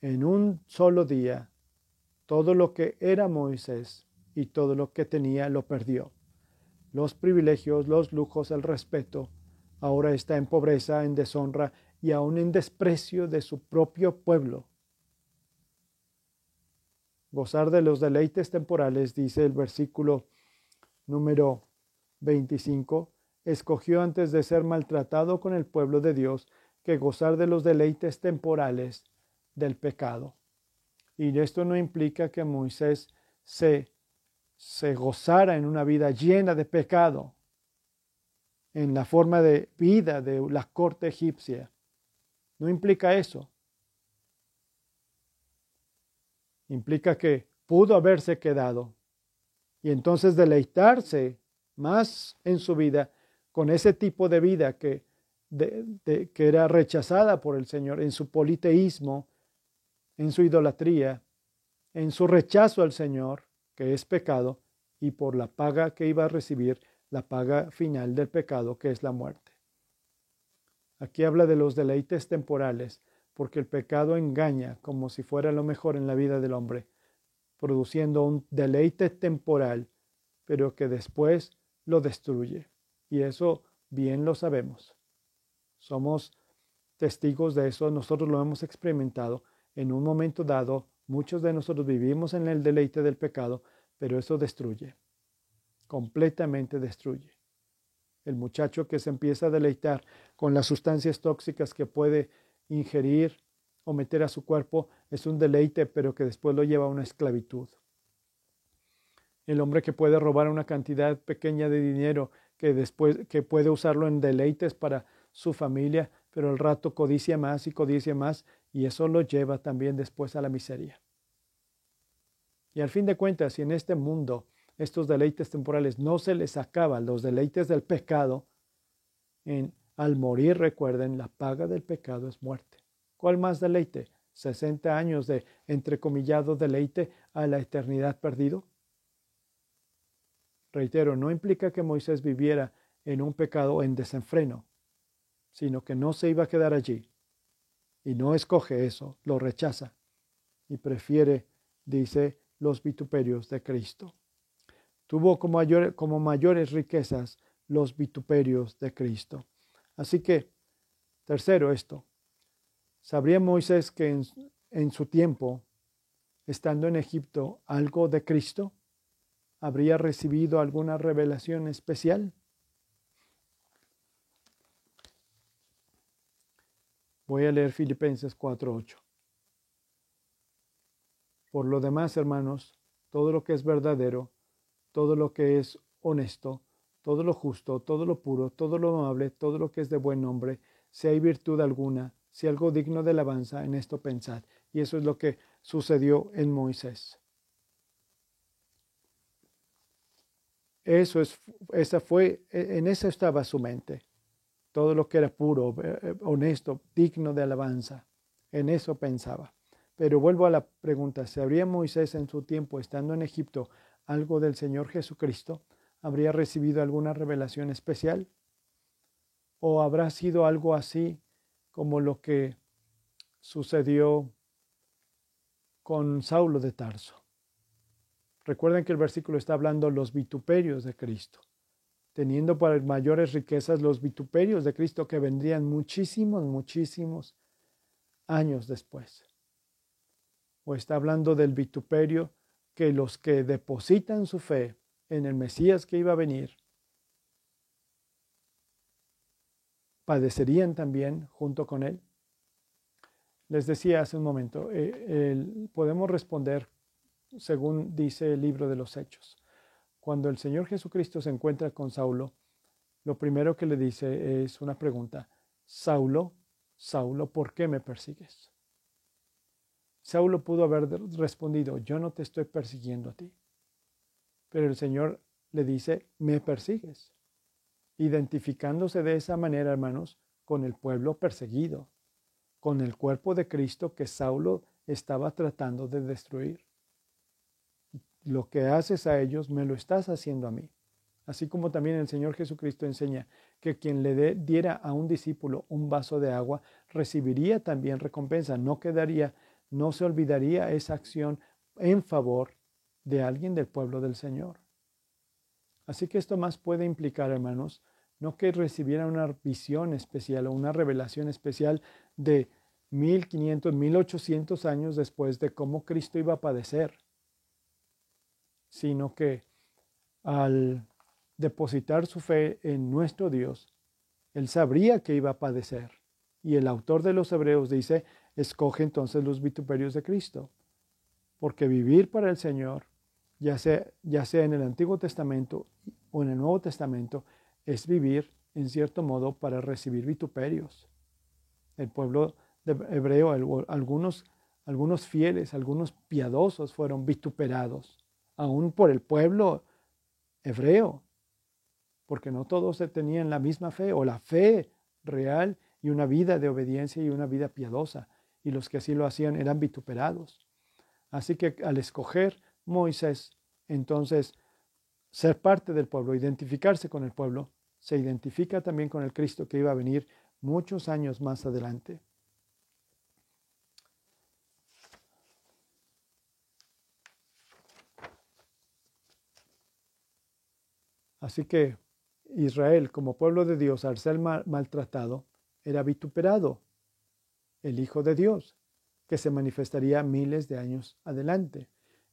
En un solo día, todo lo que era Moisés y todo lo que tenía lo perdió. Los privilegios, los lujos, el respeto, ahora está en pobreza, en deshonra y aún en desprecio de su propio pueblo. Gozar de los deleites temporales, dice el versículo número 25, escogió antes de ser maltratado con el pueblo de Dios que gozar de los deleites temporales del pecado. Y esto no implica que Moisés se gozara en una vida llena de pecado, en la forma de vida de la corte egipcia. No implica eso. Implica que pudo haberse quedado y entonces deleitarse más en su vida con ese tipo de vida que era rechazada por el Señor, en su politeísmo, en su idolatría, en su rechazo al Señor, que es pecado, y por la paga que iba a recibir, la paga final del pecado, que es la muerte. Aquí habla de los deleites temporales, porque el pecado engaña como si fuera lo mejor en la vida del hombre, produciendo un deleite temporal, pero que después lo destruye. Y eso bien lo sabemos. Somos testigos de eso, nosotros lo hemos experimentado. En un momento dado, muchos de nosotros vivimos en el deleite del pecado, pero eso destruye, completamente destruye. El muchacho que se empieza a deleitar con las sustancias tóxicas que puede ingerir o meter a su cuerpo es un deleite, pero que después lo lleva a una esclavitud. El hombre que puede robar una cantidad pequeña de dinero que puede usarlo en deleites para su familia, pero al rato codicia más y eso lo lleva también después a la miseria. Y al fin de cuentas, si en este mundo estos deleites temporales no se les acaban, los deleites del pecado, al morir, recuerden, la paga del pecado es muerte. ¿Cuál más deleite? 60 años de entrecomillado deleite a la eternidad perdido. Reitero, no implica que Moisés viviera en un pecado en desenfreno, sino que no se iba a quedar allí. Y no escoge eso, lo rechaza y prefiere, dice, los vituperios de Cristo. Tuvo como mayores riquezas los vituperios de Cristo. Así que, tercero, esto. ¿Sabría Moisés que en su tiempo, estando en Egipto, algo de Cristo? ¿Habría recibido alguna revelación especial? Voy a leer Filipenses 4:8. Por lo demás, hermanos, todo lo que es verdadero, todo lo que es honesto, todo lo justo, todo lo puro, todo lo amable, todo lo que es de buen nombre, si hay virtud alguna, si algo digno de alabanza, en esto pensad. Y eso es lo que sucedió en Moisés. En eso estaba su mente. Todo lo que era puro, honesto, digno de alabanza, en eso pensaba. Pero vuelvo a la pregunta, ¿sabría Moisés en su tiempo, estando en Egipto, algo del Señor Jesucristo? ¿Habría recibido alguna revelación especial? ¿O habrá sido algo así como lo que sucedió con Saulo de Tarso? Recuerden que el versículo está hablando de los vituperios de Cristo, teniendo para mayores riquezas los vituperios de Cristo que vendrían muchísimos años después. O está hablando del vituperio que los que depositan su fe en el Mesías que iba a venir padecerían también junto con él. Les decía hace un momento, podemos responder según dice el libro de los Hechos. Cuando el Señor Jesucristo se encuentra con Saulo, lo primero que le dice es una pregunta: Saulo, Saulo, ¿por qué me persigues? Saulo pudo haber respondido: yo no te estoy persiguiendo a ti. Pero el Señor le dice: me persigues. Identificándose de esa manera, hermanos, con el pueblo perseguido, con el cuerpo de Cristo que Saulo estaba tratando de destruir. Lo que haces a ellos, me lo estás haciendo a mí. Así como también el Señor Jesucristo enseña que quien le diera a un discípulo un vaso de agua, recibiría también recompensa. No se olvidaría esa acción en favor de alguien del pueblo del Señor. Así que esto más puede implicar, hermanos, no que recibiera una visión especial o una revelación especial de 1500, 1800 años después de cómo Cristo iba a padecer, sino que al depositar su fe en nuestro Dios, él sabría que iba a padecer. Y el autor de los Hebreos dice: escoge entonces los vituperios de Cristo, porque vivir para el Señor, ya sea en el Antiguo Testamento o en el Nuevo Testamento, es vivir en cierto modo para recibir vituperios. El pueblo hebreo, algunos algunos fieles, algunos piadosos fueron vituperados, aún por el pueblo hebreo, porque no todos tenían la misma fe o la fe real y una vida de obediencia y una vida piadosa, y los que así lo hacían eran vituperados. Así que al escoger Moisés, entonces, ser parte del pueblo, identificarse con el pueblo, se identifica también con el Cristo que iba a venir muchos años más adelante. Así que Israel, como pueblo de Dios, al ser maltratado, era vituperado, el Hijo de Dios, que se manifestaría miles de años adelante.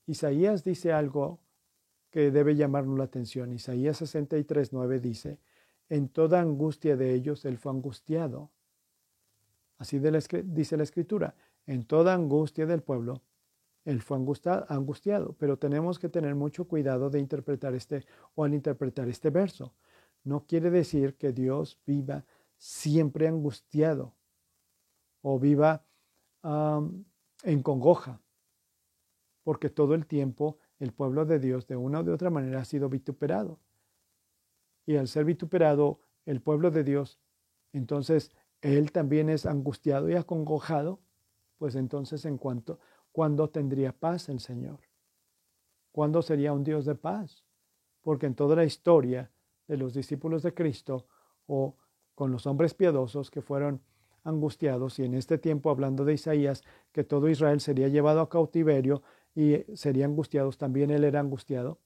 Isaías dice algo que debe llamarnos la atención. Isaías 63:9 dice: en toda angustia de ellos él fue angustiado. Así dice la Escritura, en toda angustia del pueblo él fue angustiado. Pero tenemos que tener mucho cuidado de interpretar al interpretar este verso. No quiere decir que Dios viva siempre angustiado o viva en congoja, porque todo el tiempo el pueblo de Dios de una u de otra manera ha sido vituperado. Y al ser vituperado el pueblo de Dios, entonces él también es angustiado y acongojado. Pues entonces ¿cuándo tendría paz el Señor? ¿Cuándo sería un Dios de paz? Porque en toda la historia de los discípulos de Cristo o con los hombres piadosos que fueron angustiados, y en este tiempo hablando de Isaías, que todo Israel sería llevado a cautiverio y serían angustiados, también él era angustiado.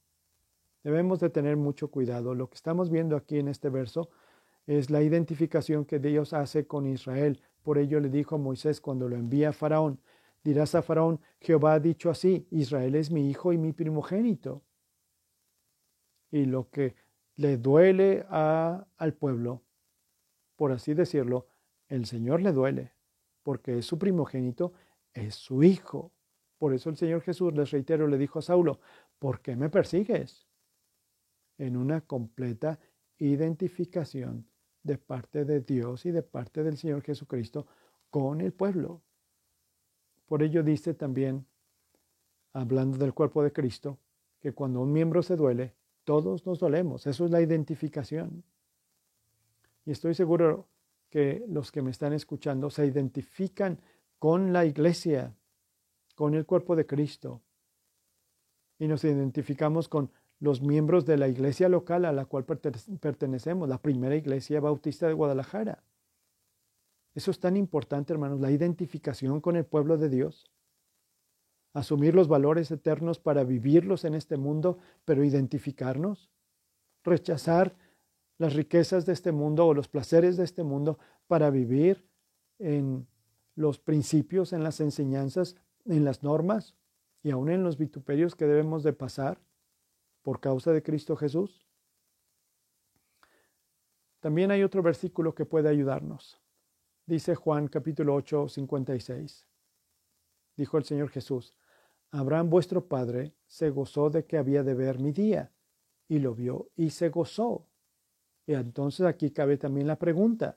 Debemos de tener mucho cuidado. Lo que estamos viendo aquí en este verso es la identificación que Dios hace con Israel. Por ello le dijo a Moisés cuando lo envía a Faraón: dirás a Faraón, Jehová ha dicho así, Israel es mi hijo y mi primogénito. Y lo que le duele al pueblo, por así decirlo, el Señor le duele, porque es su primogénito, es su hijo. Por eso el Señor Jesús, les reitero, le dijo a Saulo: ¿por qué me persigues? En una completa identificación de parte de Dios y de parte del Señor Jesucristo con el pueblo. Por ello dice también, hablando del cuerpo de Cristo, que cuando un miembro se duele, todos nos dolemos. Eso es la identificación. Y estoy seguro que los que me están escuchando se identifican con la iglesia, con el cuerpo de Cristo. Y nos identificamos con los miembros de la iglesia local a la cual pertenecemos, la primera iglesia bautista de Guadalajara. Eso es tan importante, hermanos, la identificación con el pueblo de Dios. Asumir los valores eternos para vivirlos en este mundo, pero identificarnos. Rechazar las riquezas de este mundo o los placeres de este mundo para vivir en los principios, en las enseñanzas, en las normas y aún en los vituperios que debemos de pasar por causa de Cristo Jesús. También hay otro versículo que puede ayudarnos. Dice Juan capítulo 8, 56. Dijo el Señor Jesús: Abraham vuestro padre se gozó de que había de ver mi día, y lo vio y se gozó. Y entonces aquí cabe también la pregunta: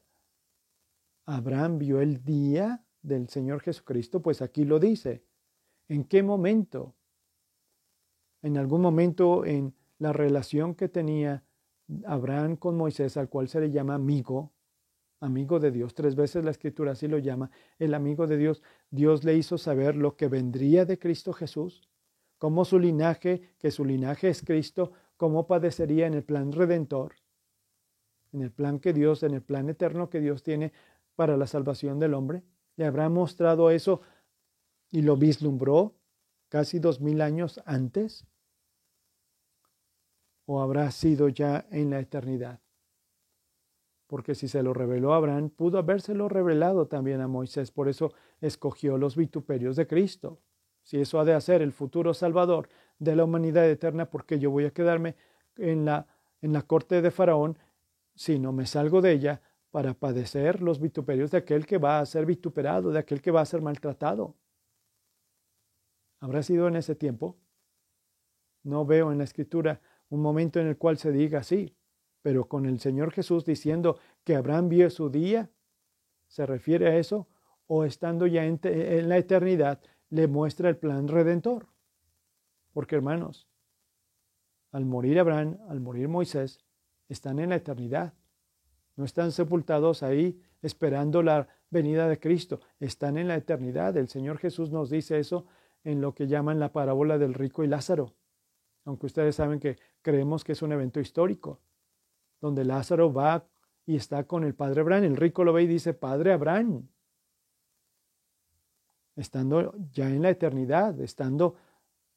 ¿Abraham vio el día del Señor Jesucristo? Pues aquí lo dice. ¿En qué momento? En algún momento en la relación que tenía Abraham con Moisés, al cual se le llama amigo de Dios. 3 veces la Escritura así lo llama, el amigo de Dios. Dios le hizo saber lo que vendría de Cristo Jesús, cómo su linaje es Cristo, cómo padecería en el plan redentor, en el plan eterno que Dios tiene para la salvación del hombre. Le habrá mostrado eso y lo vislumbró casi 2000 años antes, o habrá sido ya en la eternidad. Porque si se lo reveló a Abraham, pudo habérselo revelado también a Moisés. Por eso escogió los vituperios de Cristo. Si eso ha de hacer el futuro Salvador de la humanidad eterna, ¿por qué yo voy a quedarme en la corte de Faraón si no me salgo de ella para padecer los vituperios de aquel que va a ser vituperado, de aquel que va a ser maltratado? ¿Habrá sido en ese tiempo? No veo en la Escritura un momento en el cual se diga así, pero con el Señor Jesús diciendo que Abraham vio su día, ¿se refiere a eso? ¿O estando ya en la eternidad, le muestra el plan redentor. Porque, hermanos, al morir Abraham, al morir Moisés, están en la eternidad. No están sepultados ahí esperando la venida de Cristo. Están en la eternidad. El Señor Jesús nos dice eso en lo que llaman la parábola del rico y Lázaro. Aunque ustedes saben que creemos que es un evento histórico, donde Lázaro va y está con el padre Abraham. El rico lo ve y dice, Padre Abraham. Estando ya en la eternidad, estando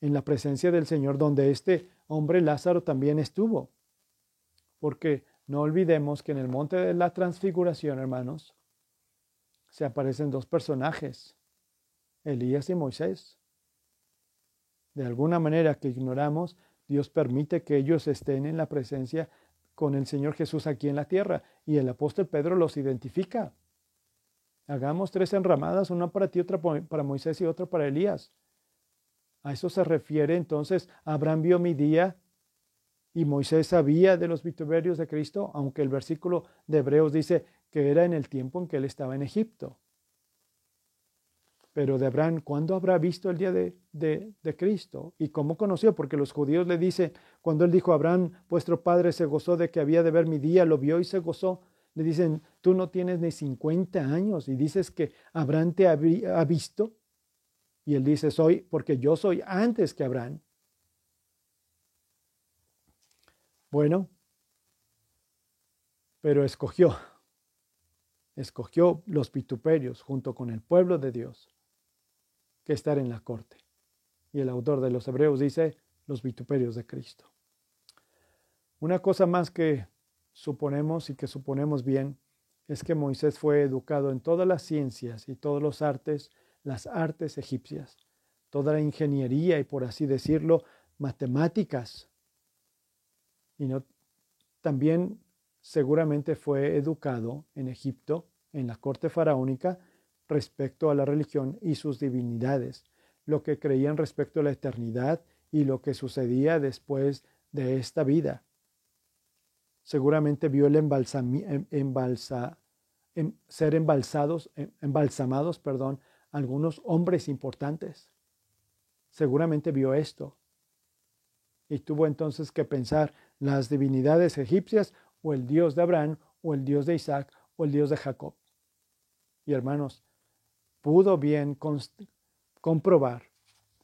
en la presencia del Señor, donde este hombre Lázaro también estuvo. Porque no olvidemos que en el monte de la transfiguración, hermanos, se aparecen dos personajes, Elías y Moisés. De alguna manera que ignoramos, Dios permite que ellos estén en la presencia con el Señor Jesús aquí en la tierra, y el apóstol Pedro los identifica. Hagamos 3 enramadas, una para ti, otra para Moisés y otra para Elías. A eso se refiere entonces, Abraham vio mi día y Moisés sabía de los vituperios de Cristo, aunque el versículo de Hebreos dice que era en el tiempo en que él estaba en Egipto. Pero de Abraham, ¿cuándo habrá visto el día de Cristo? ¿Y cómo conoció? Porque los judíos le dicen, cuando él dijo, Abraham, vuestro padre se gozó de que había de ver mi día, lo vio y se gozó. Le dicen, tú no tienes ni 50 años y dices que Abraham te ha visto. Y él dice, soy, porque yo soy antes que Abraham. Bueno, pero escogió los vituperios junto con el pueblo de Dios que estar en la corte. Y el autor de los Hebreos dice, los vituperios de Cristo. Una cosa más que suponemos y que suponemos bien es que Moisés fue educado en todas las ciencias y todos los artes, las artes egipcias, toda la ingeniería y, por así decirlo, matemáticas. Y también seguramente fue educado en Egipto, en la corte faraónica, respecto a la religión y sus divinidades, lo que creían respecto a la eternidad y lo que sucedía después de esta vida. Seguramente vio el ser embalsamados, algunos hombres importantes. Seguramente vio esto. Y tuvo entonces que pensar las divinidades egipcias o el Dios de Abraham o el Dios de Isaac o el Dios de Jacob. Y hermanos, pudo bien comprobar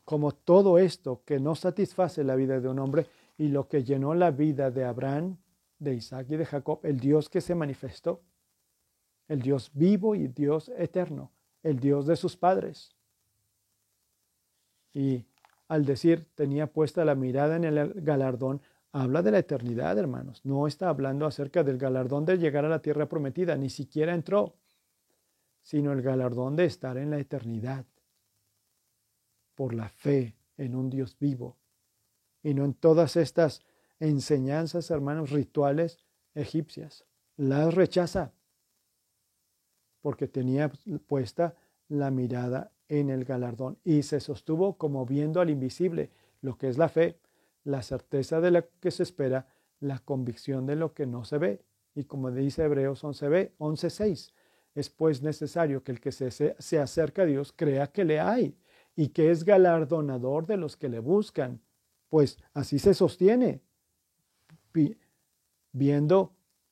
cómo todo esto que no satisface la vida de un hombre y lo que llenó la vida de Abraham, de Isaac y de Jacob, el Dios que se manifestó, el Dios vivo y Dios eterno, el Dios de sus padres. Y al decir tenía puesta la mirada en el galardón, habla de la eternidad, hermanos. No está hablando acerca del galardón de llegar a la tierra prometida, ni siquiera entró, sino el galardón de estar en la eternidad por la fe en un Dios vivo y no en todas estas enseñanzas, hermanos, rituales egipcias. Las rechaza porque tenía puesta la mirada en el galardón y se sostuvo como viendo al invisible, lo que es la fe, la certeza de lo que se espera, la convicción de lo que no se ve. Y como dice Hebreos 11:6, es pues necesario que el que se acerca a Dios crea que le hay y que es galardonador de los que le buscan. Pues así se sostiene,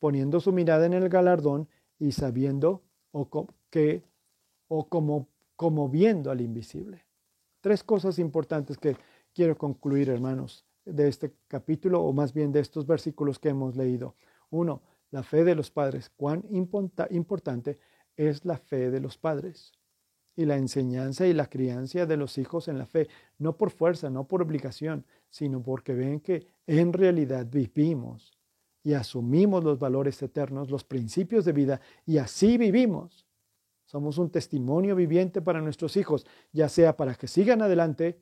poniendo su mirada en el galardón y sabiendo como viendo al invisible. 3 cosas importantes que quiero concluir, hermanos, de este capítulo, o más bien de estos versículos que hemos leído. 1, la fe de los padres. Cuán importante es la fe de los padres y la enseñanza y la crianza de los hijos en la fe, no por fuerza, no por obligación, sino porque ven que en realidad vivimos y asumimos los valores eternos, los principios de vida, y así vivimos. Somos un testimonio viviente para nuestros hijos, ya sea para que sigan adelante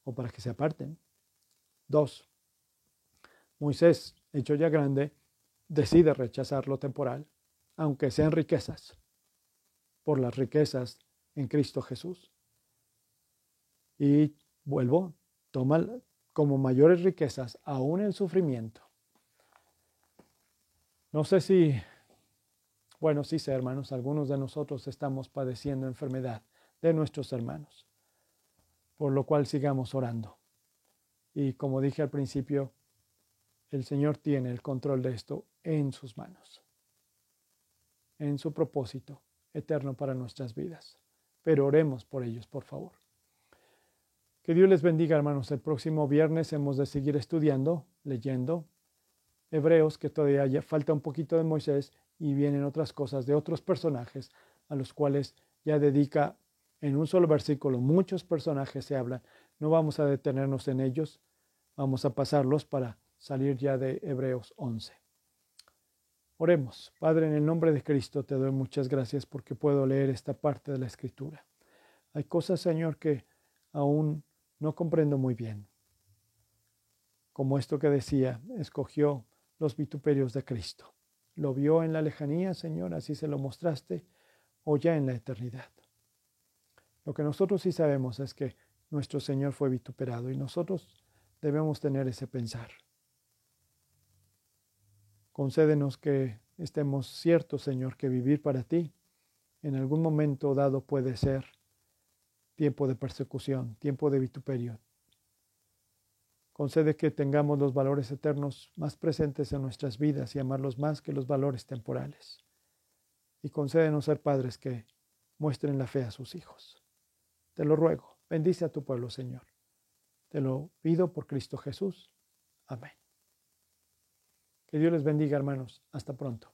o para que se aparten. 2, Moisés, hecho ya grande, decide rechazar lo temporal, aunque sean riquezas, por las riquezas en Cristo Jesús. Y toma como mayores riquezas aún el sufrimiento. No sé si, sí sé, hermanos, algunos de nosotros estamos padeciendo enfermedad de nuestros hermanos, por lo cual sigamos orando. Y como dije al principio, el Señor tiene el control de esto en sus manos, en su propósito eterno para nuestras vidas. Pero oremos por ellos, por favor. Que Dios les bendiga, hermanos. El próximo viernes hemos de seguir estudiando, leyendo Hebreos, que todavía falta un poquito de Moisés y vienen otras cosas de otros personajes a los cuales ya dedica en un solo versículo. Muchos personajes se hablan. No vamos a detenernos en ellos. Vamos a pasarlos para salir ya de Hebreos 11. Oremos. Padre, en el nombre de Cristo te doy muchas gracias porque puedo leer esta parte de la Escritura. Hay cosas, Señor, que aún no comprendo muy bien. Como esto que decía, escogió los vituperios de Cristo. Lo vio en la lejanía, Señor, así se lo mostraste, o ya en la eternidad. Lo que nosotros sí sabemos es que nuestro Señor fue vituperado y nosotros debemos tener ese pensar. Concédenos que estemos ciertos, Señor, que vivir para ti en algún momento dado puede ser tiempo de persecución, tiempo de vituperio. Concede que tengamos los valores eternos más presentes en nuestras vidas y amarlos más que los valores temporales. Y concédenos ser padres que muestren la fe a sus hijos. Te lo ruego, bendice a tu pueblo, Señor. Te lo pido por Cristo Jesús. Amén. Que Dios les bendiga, hermanos. Hasta pronto.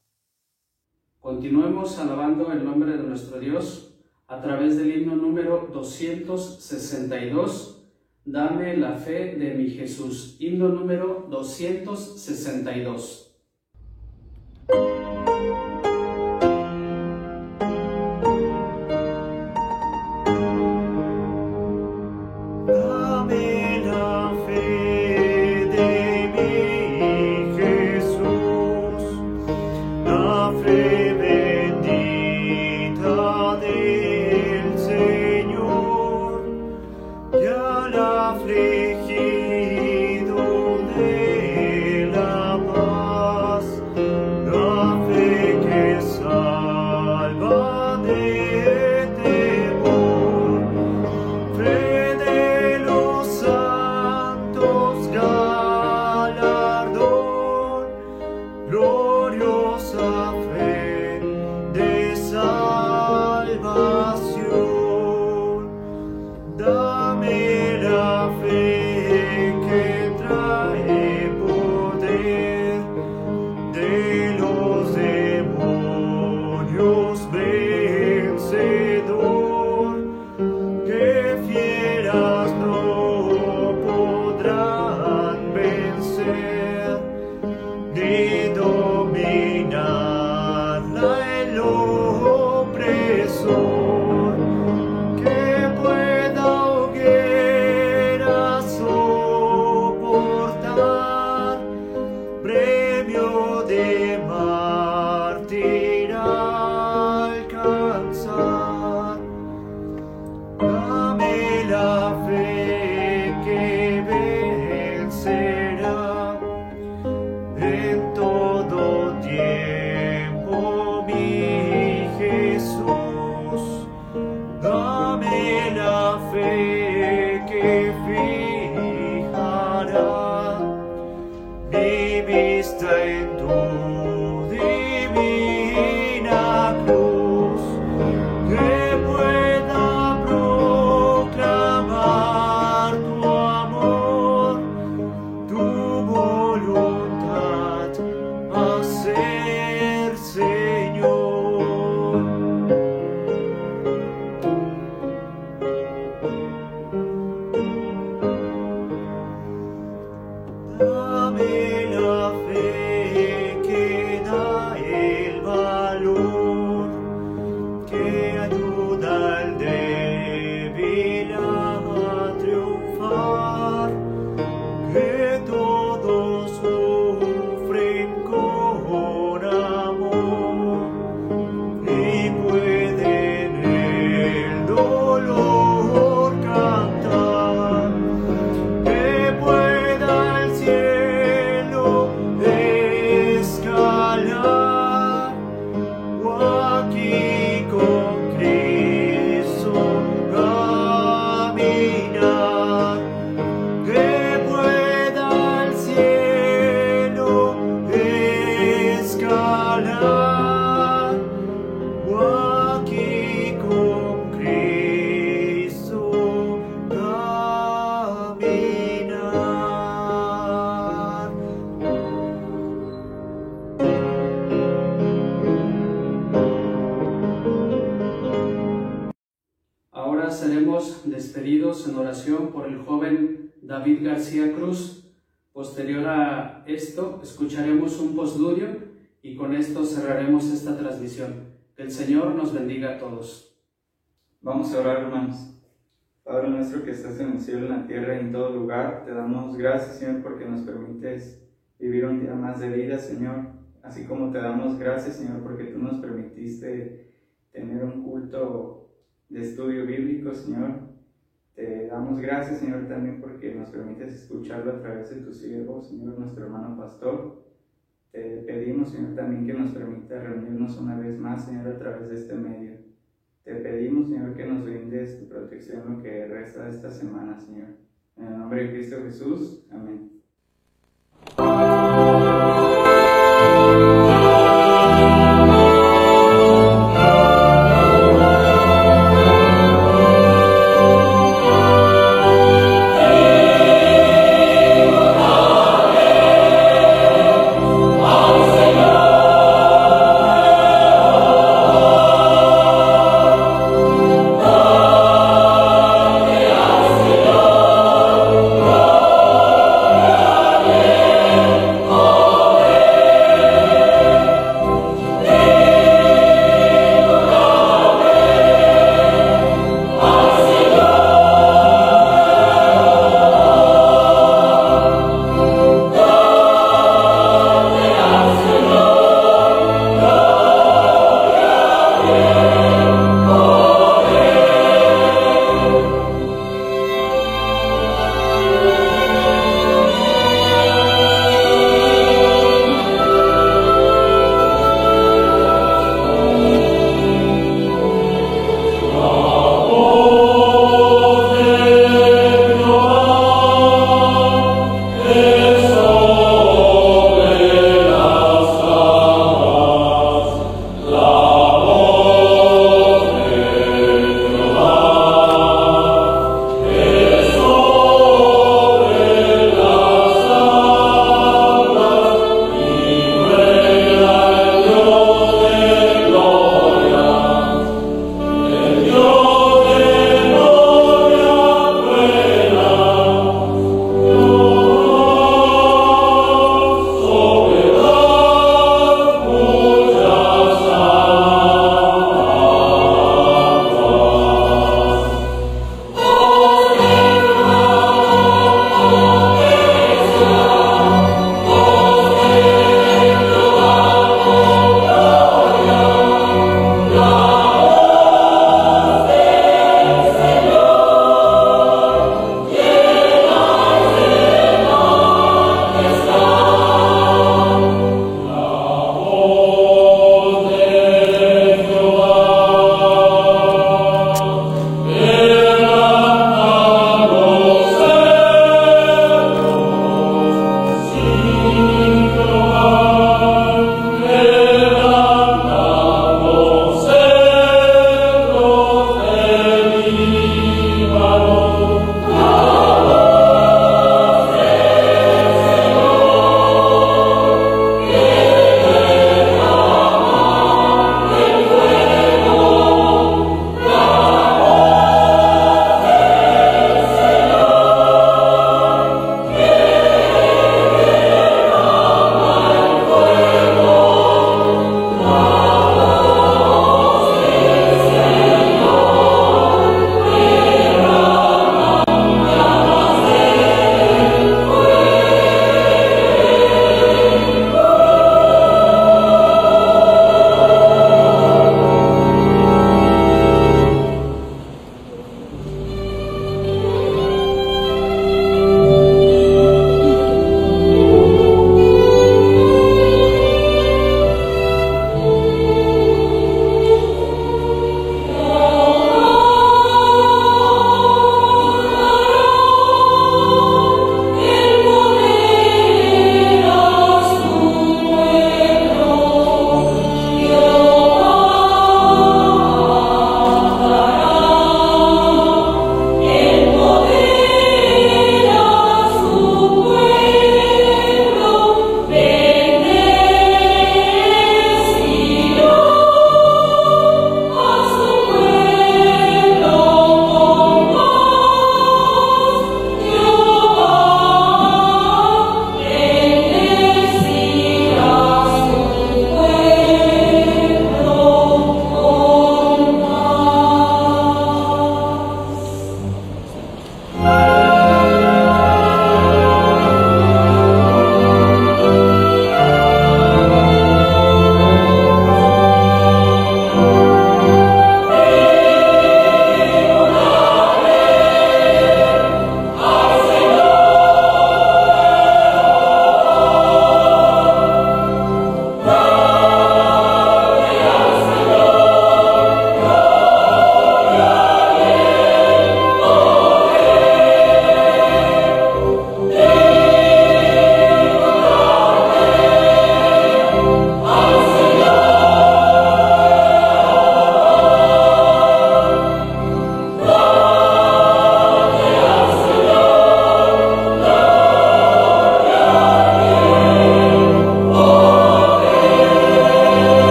Continuemos alabando el nombre de nuestro Dios a través del himno número 262, Dame la fe de mi Jesús. Himno número 262. Dame la fe que en oración por el joven David García Cruz. Posterior a esto, escucharemos un postludio y con esto cerraremos esta transmisión. Que el Señor nos bendiga a todos. Vamos a orar, hermanos. Padre nuestro que estás en el cielo, en la tierra y en todo lugar, te damos gracias, Señor, porque nos permites vivir un día más de vida, Señor. Así como te damos gracias, Señor, porque tú nos permitiste tener un culto de estudio bíblico, Señor. Te damos gracias, Señor, también porque nos permites escucharlo a través de tu siervo, Señor, nuestro hermano pastor. Te pedimos, Señor, también que nos permita reunirnos una vez más, Señor, a través de este medio. Te pedimos, Señor, que nos brindes tu protección lo que resta de esta semana, Señor. En el nombre de Cristo Jesús. Amén.